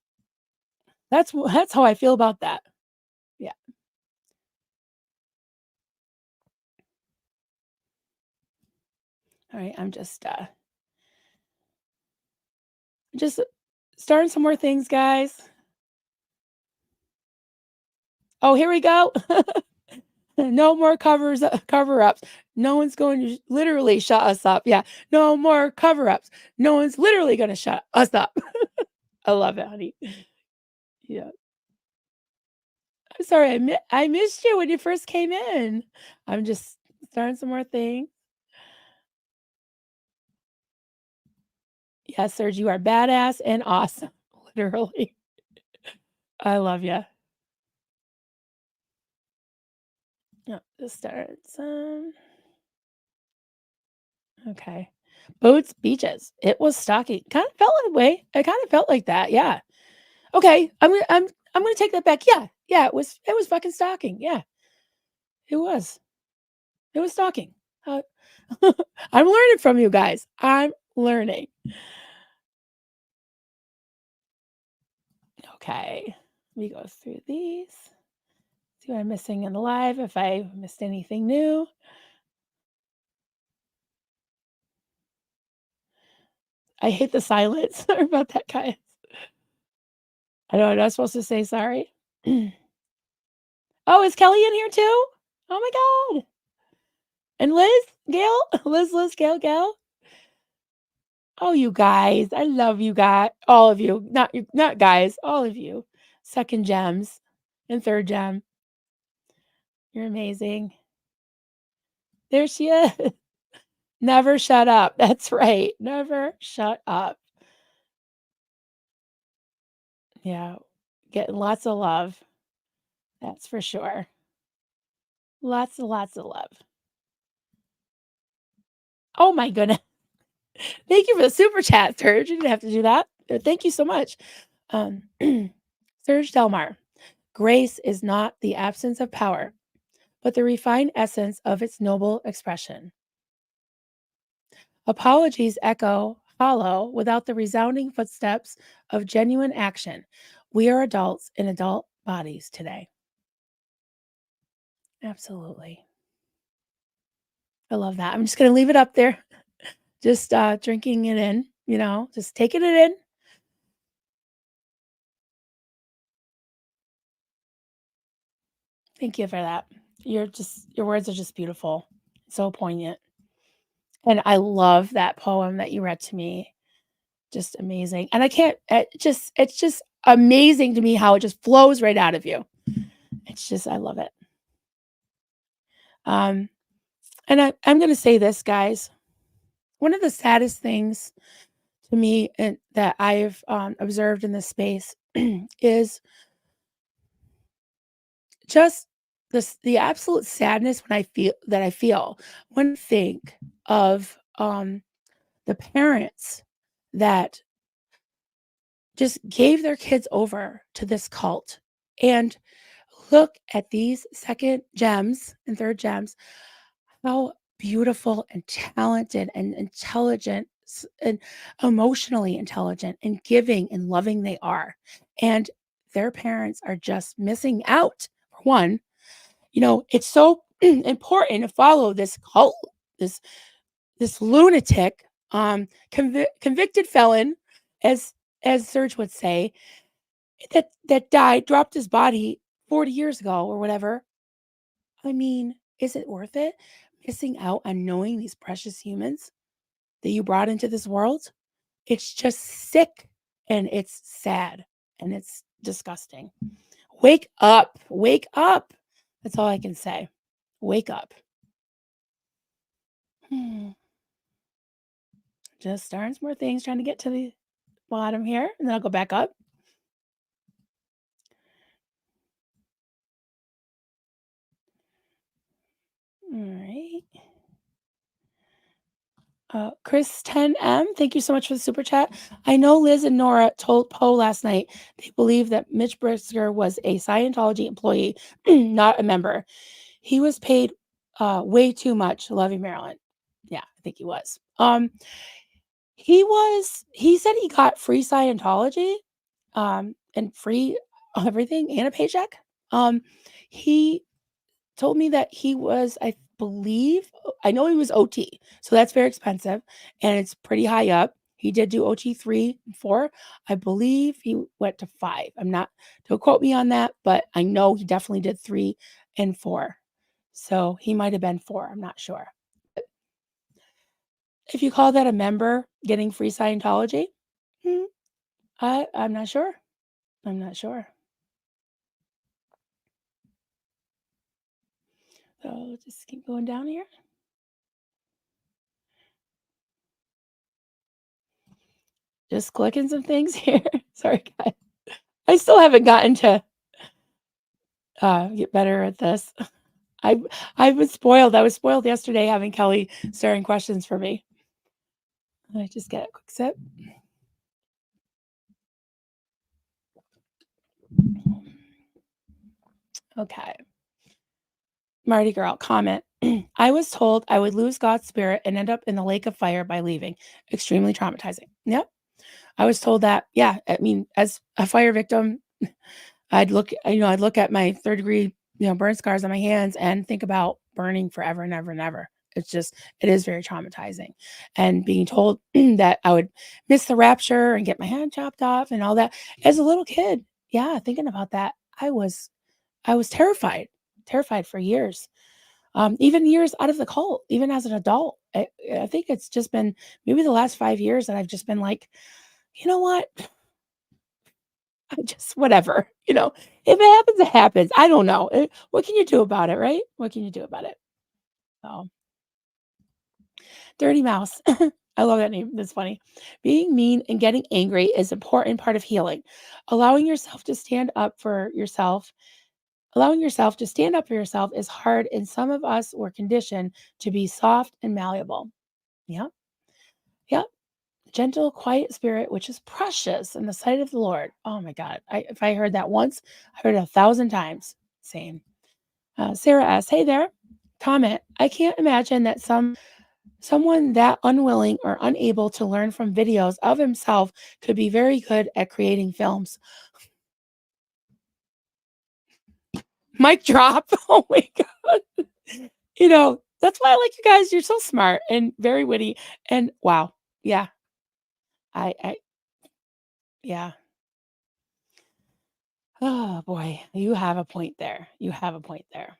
that's how I feel about that. Yeah. All right. I'm just starting some more things, guys. Oh, here we go. No more cover-ups. No one's going to literally shut us up. Yeah. No more cover-ups. No one's literally gonna shut us up. I love it, honey. Yeah. I'm sorry, I missed you when you first came in. I'm just starting some more things. Yes, Serge, you are badass and awesome. Literally. I love you. Yeah, just start some. Okay. Boats, beaches. It was stocky. Kind of felt that way. It kind of felt like that. Yeah. Okay, I'm gonna take that back. Yeah, yeah, it was fucking stalking. Yeah, it was. It was stalking. Uh, I'm learning from you guys. I'm learning. Okay, let me go through these. See what I'm missing in the live. If I missed anything new. I hate the silence. Sorry about that, guys. I know I'm not supposed to say sorry. Oh, is Kelly in here too? Oh my god. And Liz, Gail, Liz, Gail. Oh, you guys, I love you guys, all of you, not guys, all of you. Second gems and third gem. You're amazing. There she is. Never shut up. That's right. Never shut up. Yeah. Getting lots of love. That's for sure. Lots and lots of love. Oh my goodness. Thank you for the super chat, Serge. You didn't have to do that. Thank you so much. Um, Serge Delmar. Grace is not the absence of power, but the refined essence of its noble expression. Apologies echo hollow without the resounding footsteps of genuine action. We are adults in adult bodies today. Absolutely. I love that. I'm just going to leave it up there. Just drinking it in, just taking it in. Thank you for that. Your words are just beautiful. So poignant. And I love that poem that you read to me. Just amazing. And I can't it's just amazing to me how it just flows right out of you. It's just I love it. Um and I'm going to say this, guys. One of the saddest things to me and that I've observed in this space is just the absolute sadness when I feel when I think of the parents that just gave their kids over to this cult and look at these second gems and third gems, how beautiful and talented and intelligent and emotionally intelligent and giving and loving they are. And their parents are just missing out. For one, it's so important to follow this cult, this this lunatic, convicted felon, as Serge would say, that died, dropped his body 40 years ago or whatever. I mean, is it worth it? Missing out on knowing these precious humans that you brought into this world? It's just sick and it's sad and it's disgusting. Wake up. Wake up. That's all I can say. Wake up. Hmm. Just starting some more things, trying to get to the bottom here, and then I'll go back up. All right. Chris 10M, thank you so much for the super chat. I know Liz and Nora told Poe last night they believe that Mitch Brisker was a Scientology employee, not a member. He was paid way too much. Love you, Marilyn. Yeah, I think he was. He said he got free Scientology, and free everything and a paycheck. He told me that he was, I believe, I know he was OT, so that's very expensive and it's pretty high up. He did do OT 3 and 4. I believe he went to 5. I'm not, don't quote me on that, but I know he definitely did 3 and 4. So he might have been 4. I'm not sure. If you call that a member getting free Scientology, hmm, I'm not sure. I'm not sure. So just keep going down here. Just clicking some things here. Sorry, guys. I still haven't gotten to get better at this. I I was spoiled. I was spoiled yesterday having Kelly staring questions for me. I just get a quick sip. Okay. Marty girl, comment. I was told I would lose God's spirit and end up in the lake of fire by leaving. Extremely traumatizing. Yep. I was told that. Yeah. I mean, as a fire victim, I'd look at my third degree, burn scars on my hands and think about burning forever and ever and ever. It is very traumatizing. And being told that I would miss the rapture and get my hand chopped off and all that as a little kid. Yeah, thinking about that, I was terrified for years. Even years out of the cult, even as an adult. I think it's just been maybe the last 5 years that I've just been like, you know what? I just whatever, if it happens, it happens. I don't know. What can you do about it, right? What can you do about it? So, Dirty Mouse. I love that name. That's funny. Being mean and getting angry is an important part of healing. Allowing yourself to stand up for yourself, allowing yourself to stand up for yourself is hard, and some of us were conditioned to be soft and malleable. Yeah. Yep. Gentle, quiet spirit, which is precious in the sight of the Lord. Oh my God. If I heard that once, I heard it 1,000 times. Same. Sarah S. Hey there. Comment. I can't imagine that someone that unwilling or unable to learn from videos of himself could be very good at creating films. Mic drop. Oh my God. That's why I like you guys. You're so smart and very witty. And wow. Yeah. I yeah. Oh boy. You have a point there. You have a point there.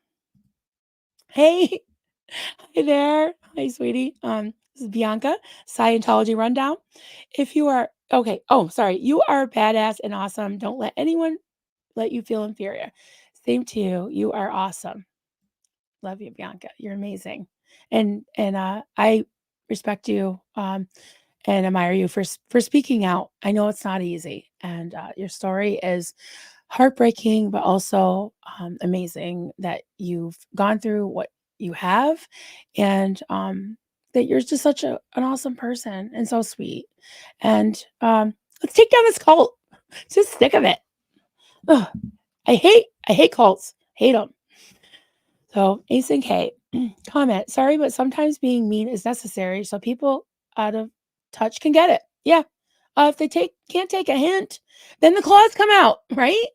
Hey, hi there. Hi, sweetie. This is Bianca, Scientology Rundown. If you are okay, oh, sorry. You are badass and awesome. Don't let anyone let you feel inferior. Same to you. You are awesome. Love you, Bianca. You're amazing. And I respect you and admire you for speaking out. I know it's not easy, and your story is heartbreaking, but also amazing that you've gone through what you have, and that you're just such an awesome person and so sweet. And let's take down this cult. Just sick of it. Ugh, I hate cults. Hate them. So Ace and K comment. Sorry, but sometimes being mean is necessary so people out of touch can get it. Yeah. If they can't take a hint, then the claws come out, right?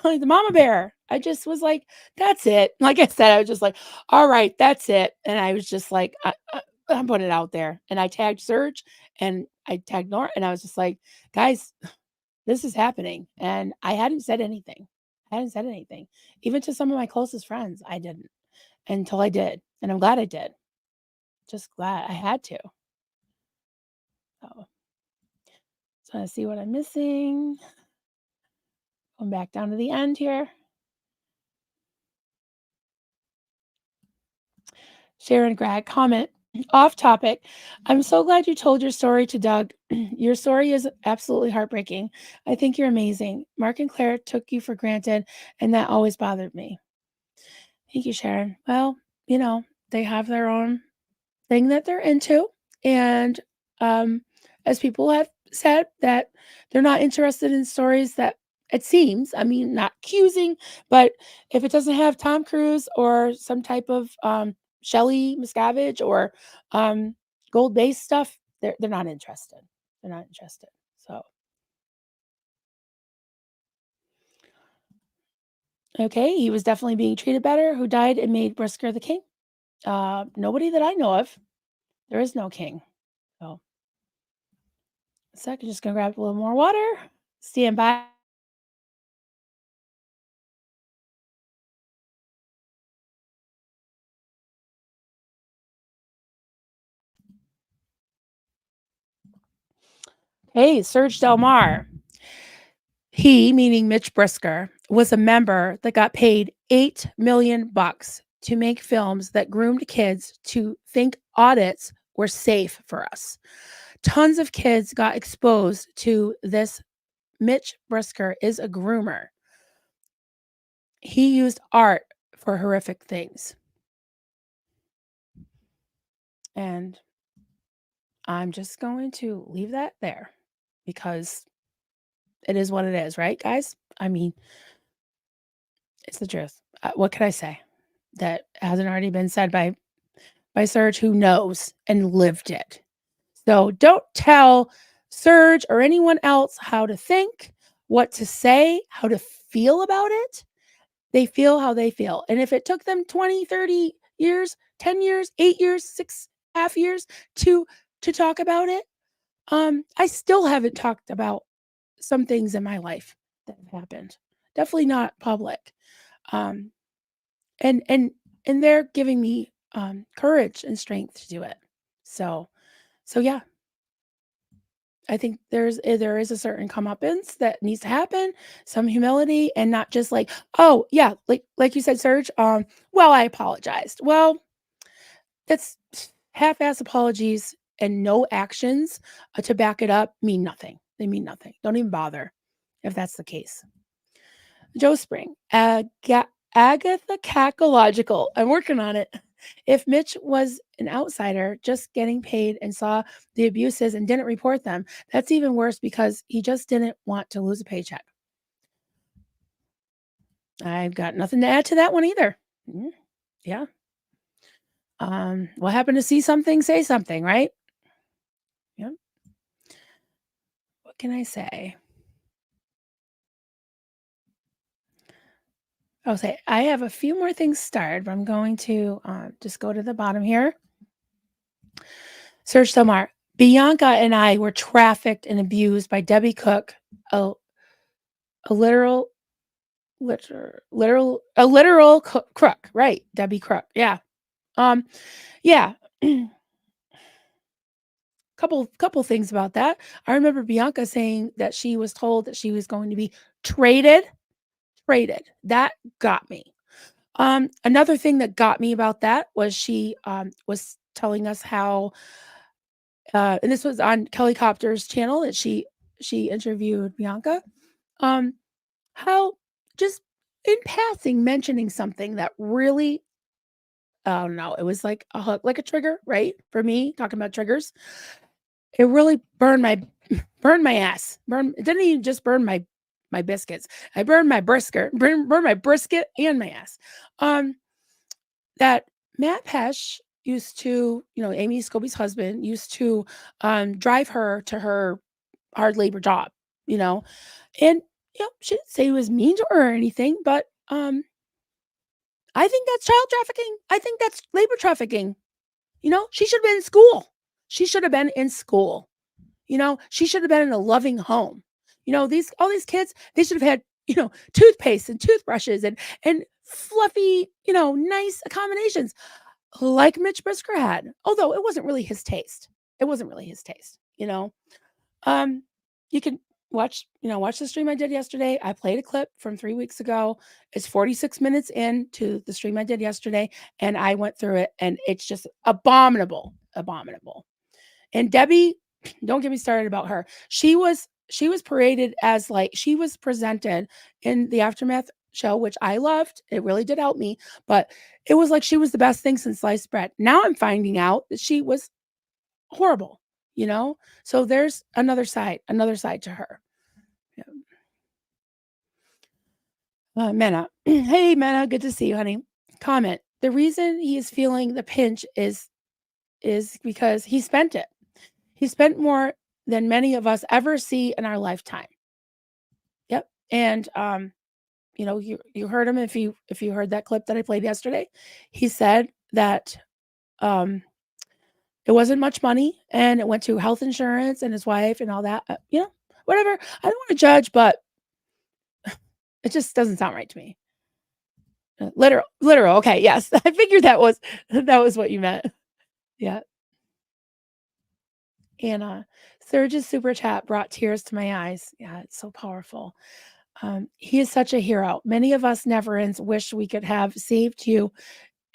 Like the mama bear. I just was like, that's it. Like I said, I was just like, all right, that's it. And I was just like, I'm putting it out there. And I tagged Serge and I tagged Nora, and I was just like, guys, this is happening. And I hadn't said anything. I hadn't said anything. Even to some of my closest friends, I didn't until I did. And I'm glad I did. Just glad I had to. So, trying to see what I'm missing. Going back down to the end here. Sharon Greg comment. Off topic. I'm so glad you told your story to Doug. Your story is absolutely heartbreaking. I think you're amazing. Mark and Claire took you for granted, and that always bothered me. Thank you, Sharon. Well, they have their own thing that they're into. And as people have said, that they're not interested in stories that it seems, I mean, not accusing, but if it doesn't have Tom Cruise or some type of Shelley Miscavige or gold based stuff, they're not interested. They're not interested. So, okay, he was definitely being treated better. Who died and made Brisker the king? Nobody that I know of. There is no king. So, a second, just gonna grab a little more water. Stand by. Hey, Serge Delmar. He, meaning Mitch Brisker, was a member that got paid $8 million to make films that groomed kids to think audits were safe for us. Tons of kids got exposed to this. Mitch Brisker is a groomer. He used art for horrific things. And I'm just going to leave that there because it is what it is, right, guys? I mean, it's the truth. What could I say that hasn't already been said by Serge, who knows and lived it? So don't tell Serge or anyone else how to think, what to say, how to feel about it. They feel how they feel. And if it took them 20, 30 years, 10 years, 8 years, 6.5 years to talk about it, I still haven't talked about some things in my life that have happened. Definitely not public. Um, and and and they're giving me courage and strength to do it. So yeah, I think there is a certain comeuppance that needs to happen, some humility, and not just like, oh yeah, like you said, Serge. Well, I apologized. Well, that's half-ass apologies and no actions to back it up mean nothing. They mean nothing. Don't even bother if that's the case. Joe Spring, Agatha Cacological. I'm working on it. If Mitch was an outsider just getting paid and saw the abuses and didn't report them, that's even worse because he just didn't want to lose a paycheck. I've got nothing to add to that one either. Mm, yeah. What happened to see something, say something, right? Yeah. What can I say? I'll say I have a few more things started, but I'm going to just go to the bottom here. Search Somar. Bianca and I were trafficked and abused by Debbie Cook, a, a literal crook, right? Debbie Crook. Yeah. Yeah. couple things about that. I remember Bianca saying that she was told that she was going to be traded. Traded. That got me. Another thing that got me about that was she was telling us how and this was on Kelly Copter's channel that she interviewed Bianca. Um, how just in passing mentioning something that really oh no, it was like a hook, like a trigger, right? For me, talking about triggers, it really burned my ass. It didn't even just burn my biscuits. I burned my brisket, burn my brisket and my ass. Um, that Matt Pesh used to, Amy Scobie's husband used to drive her to her hard labor job, you know, and she didn't say he was mean to her or anything, but I think that's child trafficking. I think that's labor trafficking. She should have been in school. She should have been in school. She should have been in a loving home. These all these kids, they should have had, toothpaste and toothbrushes and fluffy, nice accommodations like Mitch Brisker had. Although it wasn't really his taste. It wasn't really his taste, Um, you can watch the stream I did yesterday. I played a clip from 3 weeks ago. It's 46 minutes into the stream I did yesterday, and I went through it, and it's just abominable, abominable. And Debbie, don't get me started about her. She was paraded as like she was presented in the Aftermath show, which I loved. It really did help me, but it was like she was the best thing since sliced bread. Now I'm finding out that she was horrible, So there's another side to her. Yeah. Mena. Hey, Mena, good to see you, honey. Comment. The reason he is feeling the pinch is because he spent it. He spent more than many of us ever see in our lifetime. Yep. And you heard him if you heard that clip that I played yesterday. He said that um it wasn't much money and it went to health insurance and his wife and all that. Whatever. I don't want to judge, but it just doesn't sound right to me. Literal. Okay, yes. I figured that was what you meant. Yeah. And Surge's super chat brought tears to my eyes. Yeah, it's so powerful. He is such a hero. Many of us never-ends wish we could have saved you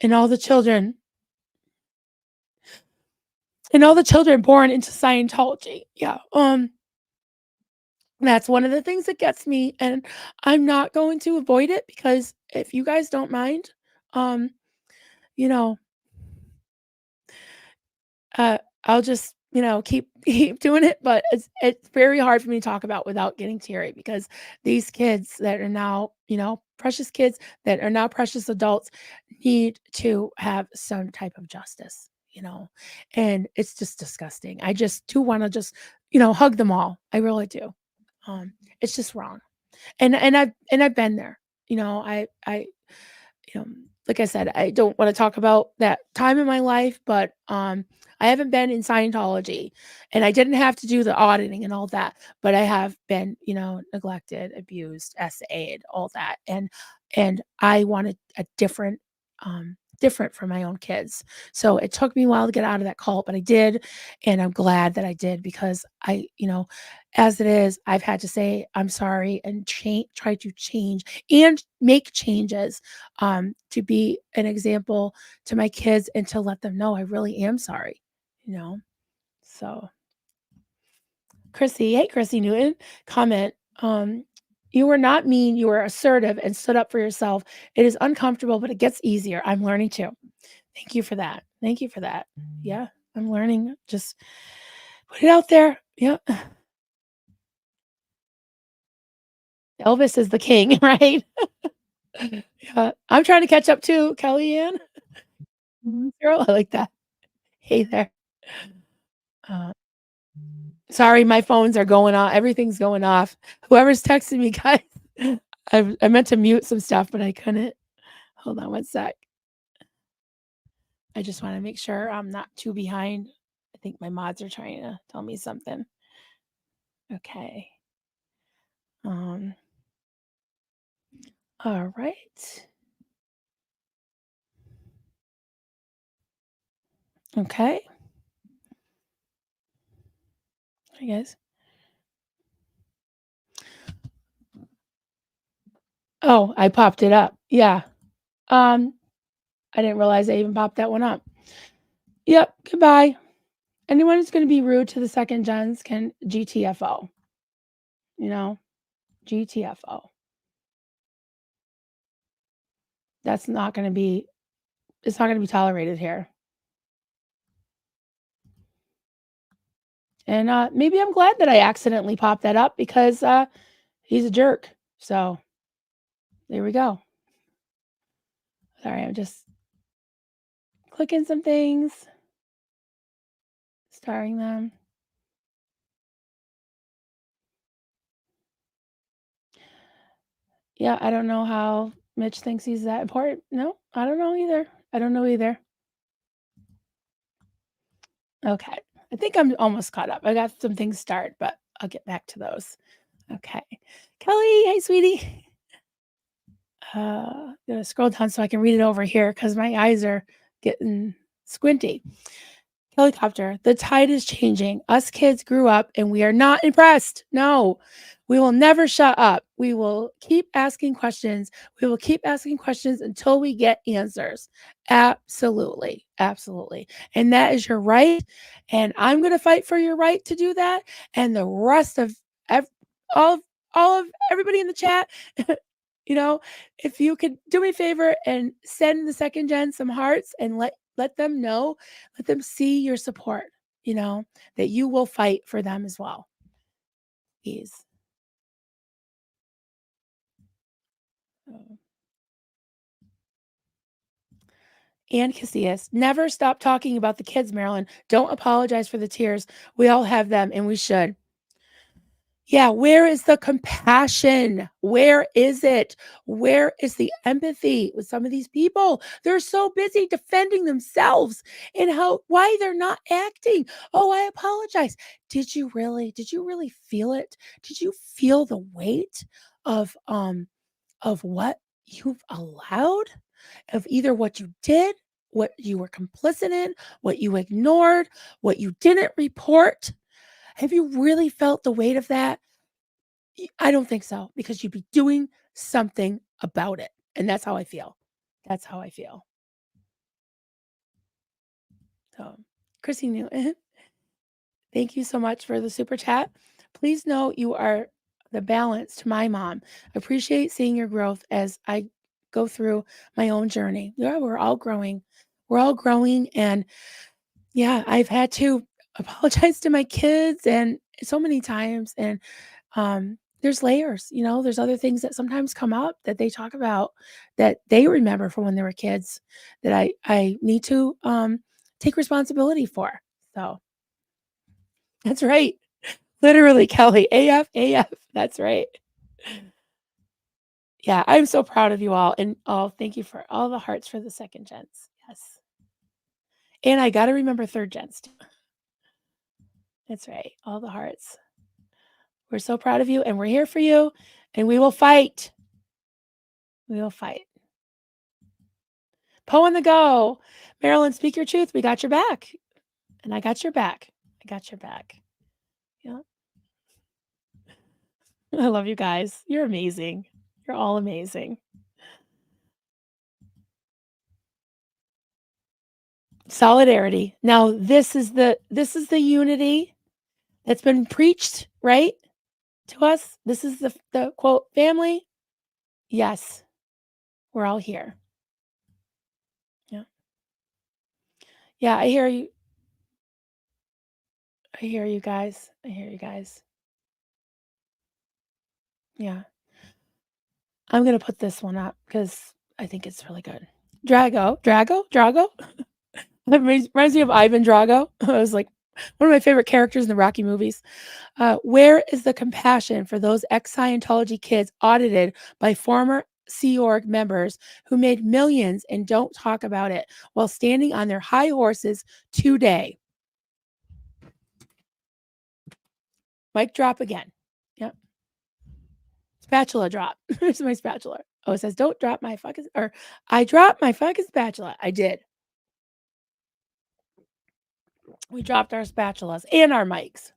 and all the children born into Scientology. Yeah. That's one of the things that gets me, and I'm not going to avoid it because if you guys don't mind, um, you know, I'll just, keep doing it, but it's very hard for me to talk about without getting teary because these kids that are now, precious kids that are now precious adults need to have some type of justice, and it's just disgusting. I just do want to just, hug them all. I really do. It's just wrong. And I've been there. I you know, like I said, I don't want to talk about that time in my life, but I haven't been in Scientology and I didn't have to do the auditing and all that, but I have been, neglected, abused, SA'd, all that. And I wanted a different for my own kids. So it took me a while to get out of that cult, but I did, and I'm glad that I did because as it is, I've had to say I'm sorry and try to change and make changes to be an example to my kids and to let them know I really am sorry, So Chrissy, hey Chrissy Newton, comment. You were not mean, you were assertive and stood up for yourself. It is uncomfortable, but it gets easier. I'm learning too. Thank you for that. Thank you for that. Yeah, I'm learning. Just put it out there. Yeah. Elvis is the king, right? Yeah. I'm trying to catch up too, Kellyanne. Girl, I like that. Hey there. Uh, sorry, my phones are going off. Everything's going off. Whoever's texting me, guys, I meant to mute some stuff, but I couldn't. Hold on one sec. I just want to make sure I'm not too behind. I think my mods are trying to tell me something. Okay. Um, all right. Okay. I guess. Oh, I popped it up. Yeah. Um, I didn't realize I even popped that one up. Yep. Goodbye. Anyone who's going to be rude to the second gens can GTFO. You know, GTFO. That's not going to be. It's not going to be tolerated here. And maybe I'm glad that I accidentally popped that up because he's a jerk. So there we go. Sorry, I'm just clicking some things, starring them. Yeah, I don't know how Mitch thinks he's that important. No, I don't know either. I don't know either. Okay. I think I'm almost caught up. I got some things start, but I'll get back to those. Okay. Kelly, hey, sweetie. Gonna scroll down so I can read it over here because my eyes are getting squinty. Helicopter, the tide is changing. Us kids grew up and we are not impressed. No, we will never shut up. We will keep asking questions. We will keep asking questions until we get answers. Absolutely. Absolutely. And that is your right. And I'm going to fight for your right to do that. And the rest of ev- all of all of everybody in the chat, you know, if you could do me a favor and send the second gen some hearts and let them know, let them see your support, you know, that you will fight for them as well. Please. Oh. And Casillas, never stop talking about the kids, Marilyn. Don't apologize for the tears. We all have them and we should. Yeah, where is the compassion? Where is it? Where is the empathy with some of these people? They're so busy defending themselves and how why they're not acting. Oh, I apologize. Did you really feel it? Did you feel the weight of what you've allowed? Of either what you did, what you were complicit in, what you ignored, what you didn't report? Have you really felt the weight of that? I don't think so because you'd be doing something about it. And that's how I feel. That's how I feel. So, Chrissy Newton, thank you so much for the super chat. Please know you are the balance to my mom. Appreciate seeing your growth as I go through my own journey. Yeah, we're all growing. We're all growing. And yeah, I've had to apologize to my kids and so many times. And there's layers, you know, there's other things that sometimes come up that they talk about that they remember from when they were kids that I need to take responsibility for. So that's right. Literally, Kelly. AF, AF. That's right. Yeah, I'm so proud of you all. And oh, thank you for all the hearts for the second gens. Yes. And I got to remember third gens too. That's right. All the hearts. We're so proud of you and we're here for you and we will fight. We will fight. Poe on the go. Marilyn, speak your truth. We got your back. And I got your back. I got your back. Yeah. I love you guys. You're amazing. You're all amazing. Solidarity. Now this is the unity that's been preached, right? To us. This is the quote family. Yes. We're all here. Yeah. Yeah, I hear you. I hear you guys. I hear you guys. Yeah. I'm gonna put this one up because I think it's really good. Drago? That reminds me of Ivan Drago. I was like one of my favorite characters in the Rocky movies. Where is the compassion for those ex-Scientology kids audited by former Sea Org members who made millions and don't talk about it while standing on their high horses today? Mic drop again. Yep. Spatula drop. Here's my spatula. Oh, it says, don't drop my fucking, or I dropped my fucking spatula. I did. We dropped our spatulas and our mics.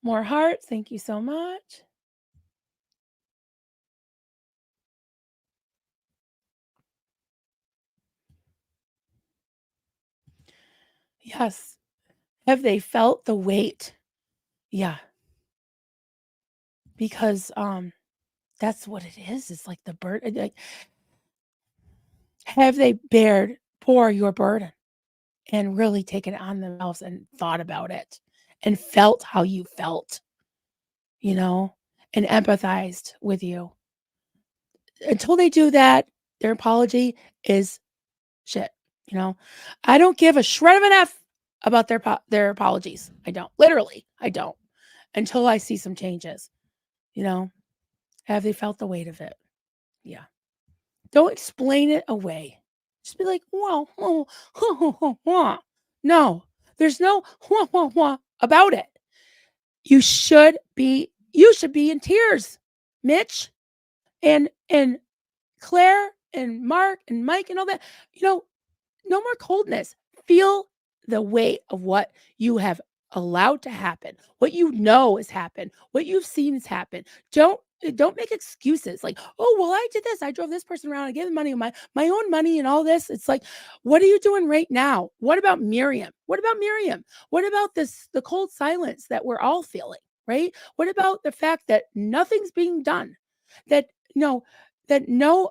More hearts. Thank you so much. Yes. Have they felt the weight? Yeah. Because that's what it is. It's like the burden. Like, have they bore your burden and really taken it on themselves and thought about it and felt how you felt, you know, and empathized with you? Until they do that, their apology is shit, you know? I don't give a shred of an F about their apologies. I don't. Literally, I don't. Until I see some changes, you know? Have they felt the weight of it? Yeah. Don't explain it away. Just be like, "Whoa, whoa, whoa, whoa, whoa, whoa." No, there's no whoa, whoa, whoa about it. You should be in tears, Mitch and Claire and Mark and Mike and all that. You know, no more coldness. Feel the weight of what you have allowed to happen, what you know has happened, what you've seen has happened. Don't make excuses like, oh well, I did this, I drove this person around, I gave them money, my own money, and all this. It's like, what are you doing right now? What about Miriam? What about Miriam? What about the cold silence that we're all feeling? Right? What about the fact that nothing's being done? That no, that no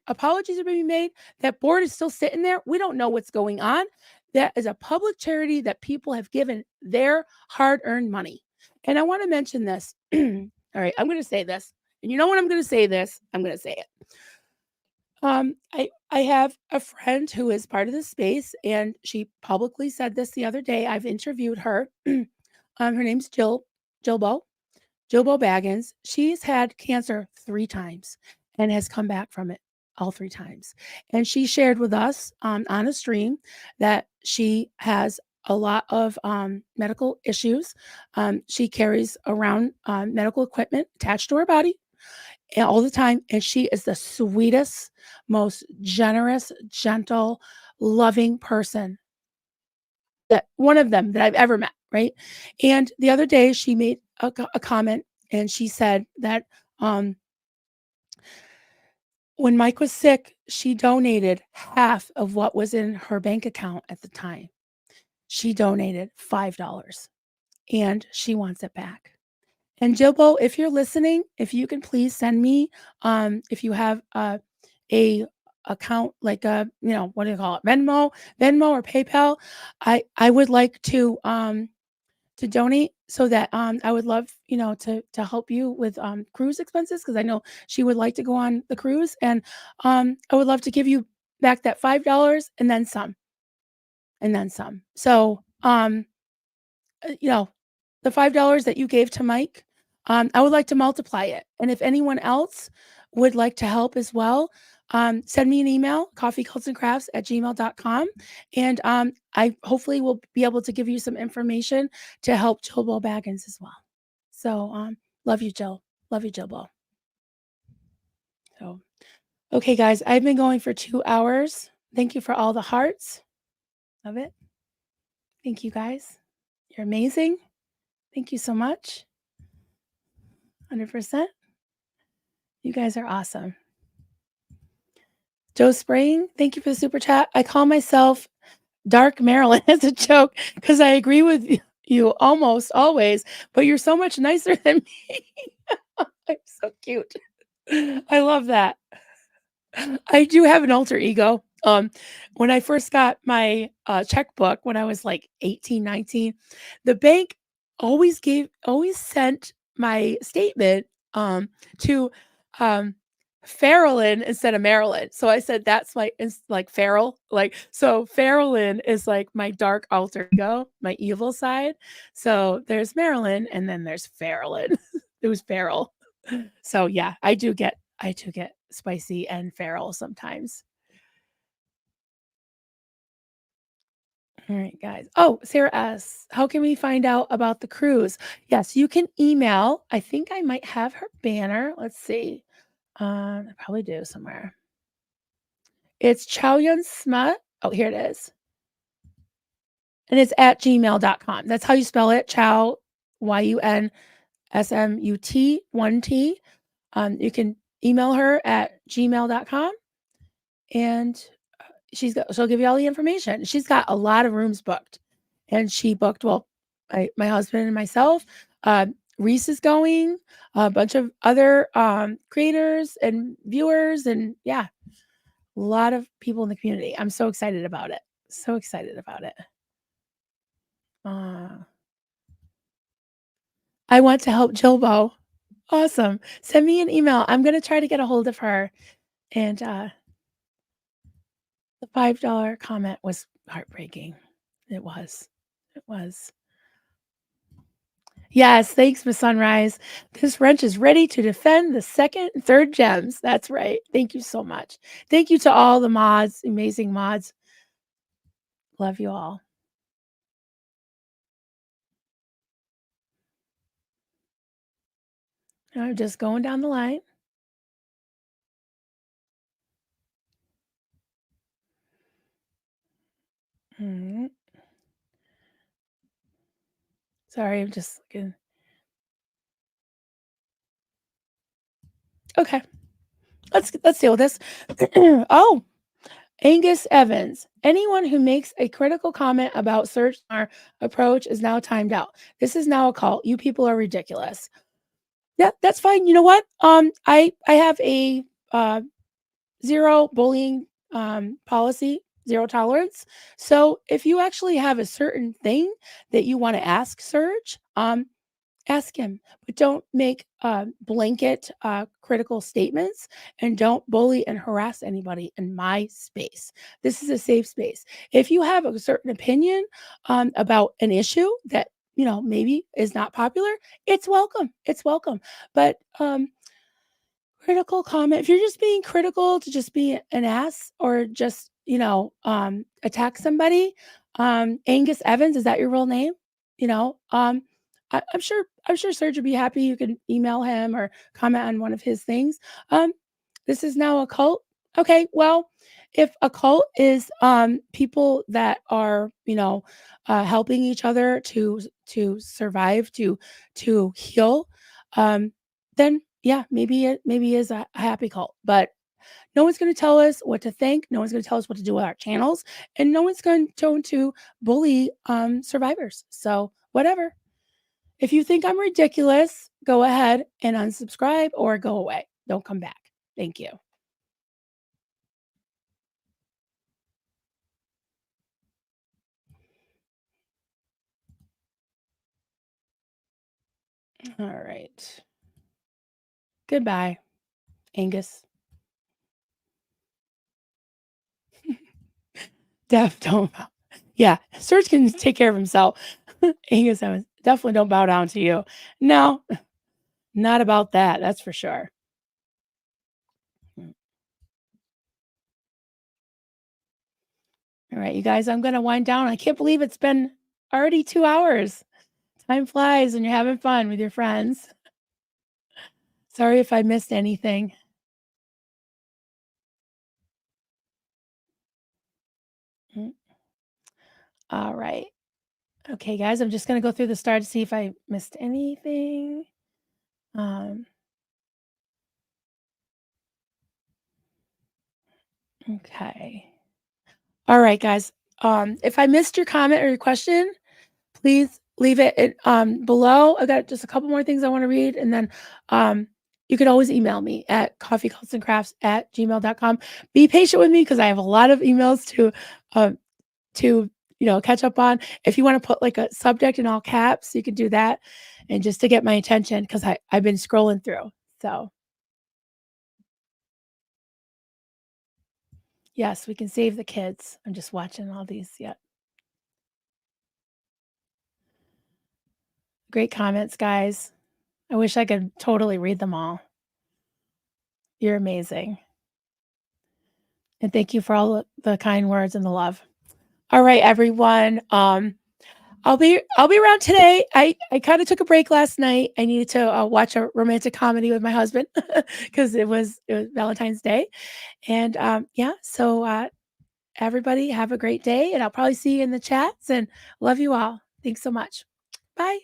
apologies are being made, that board is still sitting there. We don't know what's going on. That is a public charity that people have given their hard-earned money. And I want to mention this. All right, I'm going to say this. And you know when I'm going to say this, I'm going to say it. I have a friend who is part of this space, and she publicly said this the other day. I've interviewed her. Her name's Jilbo. Jilbo Baggins. She's had cancer 3 times and has come back from it all 3 times. And she shared with us, on a stream that she has a lot of, medical issues. She carries around, medical equipment attached to her body all the time, and she is the sweetest, most generous, gentle, loving person, that one of them that I've ever met, right? And the other day she made a comment, and she said that, um, when Mike was sick, she donated half of what was in her bank account at the time. She donated $5, and she wants it back. And Jilbo, if you're listening, if you can please send me, if you have a account like a, what do you call it, Venmo or PayPal, I would like to donate so that I would love, to help you with cruise expenses, because I know she would like to go on the cruise, and I would love to give you back that $5 and then some, and then some. So you know, the $5 that you gave to Mike, I would like to multiply it. And if anyone else would like to help as well, send me an email, coffeecultsandcrafts@gmail.com. And I hopefully will be able to give you some information to help Jill Bo Baggins as well. So love you, Jill. Love you, Jill Bo. So, okay, guys, I've been going for 2 hours. Thank you for all the hearts. Love it. Thank you, guys. You're amazing. Thank you so much. 100%. You guys are awesome. Joe Spring, thank you for the super chat. I call myself Dark Marilyn as a joke because I agree with you almost always, but you're so much nicer than me. I'm so cute. I love that. I do have an alter ego. Um, when I first got my, checkbook when I was, like, 18, 19, the bank always sent my statement, to, um, Farallon instead of Maryland. So I said that's my it's like Farrell, like so Farallon is like my dark alter ego, my evil side. So there's Marilyn and then there's Farallon. It was feral. So yeah, I do get spicy and feral sometimes. All right, guys. Oh, Sarah asks, how can we find out about the cruise? Yes, you can email. I think I might have her banner. Let's see. I probably do somewhere. It's Chowyun Smut. Oh, here it is. And it's at gmail.com. That's how you spell it. Chow, YUNSMUT, 1T. You can email her at gmail.com and she'll give you all the information. She's got a lot of rooms booked, and she booked well, my husband and myself. Reese is going, a bunch of other creators and viewers, and yeah, a lot of people in the community. I'm so excited about it. So excited about it. Uh, I want to help Jilbo. Awesome. Send me an email. I'm gonna try to get a hold of her. And the $5 comment was heartbreaking. It was. It was. Yes, thanks, Miss Sunrise. This wrench is ready to defend the second and third gems. That's right. Thank you so much. Thank you to all the mods, amazing mods. Love you all. I'm just going down the line. Mhm. Sorry, I'm just looking. Okay, let's deal with this. Oh, Angus Evans. Anyone who makes a critical comment about search bar approach is now timed out. This is now a cult. You people are ridiculous. Yeah, that's fine. You know what? I have a uh, zero bullying policy, zero tolerance. So if you actually have a certain thing that you want to ask Serge, ask him, but don't make blanket critical statements and don't bully and harass anybody in my space. This is a safe space. If you have a certain opinion about an issue that maybe is not popular, it's welcome. It's welcome. But critical comment. If you're just being critical to just be an ass or just, attack somebody, Angus Evans, is that your real name? You know, I'm sure Serge would be happy. You can email him or comment on one of his things. Um, this is now a cult. Okay, well, if a cult is people that are, helping each other to survive, to heal, um, then yeah, maybe it is a happy cult. But no one's going to tell us what to think. No one's going to tell us what to do with our channels, and no one's going to bully survivors. So whatever. If you think I'm ridiculous, go ahead and unsubscribe or go away. Don't come back. Thank you. All right. Goodbye, Angus. Def, don't. Yeah, Serge can take care of himself. Angus, definitely don't bow down to you. No, not about that. That's for sure. All right, you guys, I'm going to wind down. I can't believe it's been already 2 hours. Time flies when you're having fun with your friends. Sorry if I missed anything. Mm, all right. Okay, guys, I'm just going to go through the star to see if I missed anything. Um, okay. All right, guys. If I missed your comment or your question, please leave it below. I got just a couple more things I want to read, and then you could always email me at coffeecultsandcrafts@gmail.com. Be patient with me because I have a lot of emails um, to, catch up on. If you wanna put, like, a subject in all caps, you can do that, and just to get my attention because I've been scrolling through. So, yes, we can save the kids. I'm just watching all these, yeah. Great comments, guys. I wish I could totally read them all. You're amazing, and thank you for all the kind words and the love. All right, everyone, I'll be around today. I kinda took a break last night. I needed to, watch a romantic comedy with my husband because it was Valentine's Day, and, yeah, so, everybody have a great day, and I'll probably see you in the chats, and love you all. Thanks so much. Bye.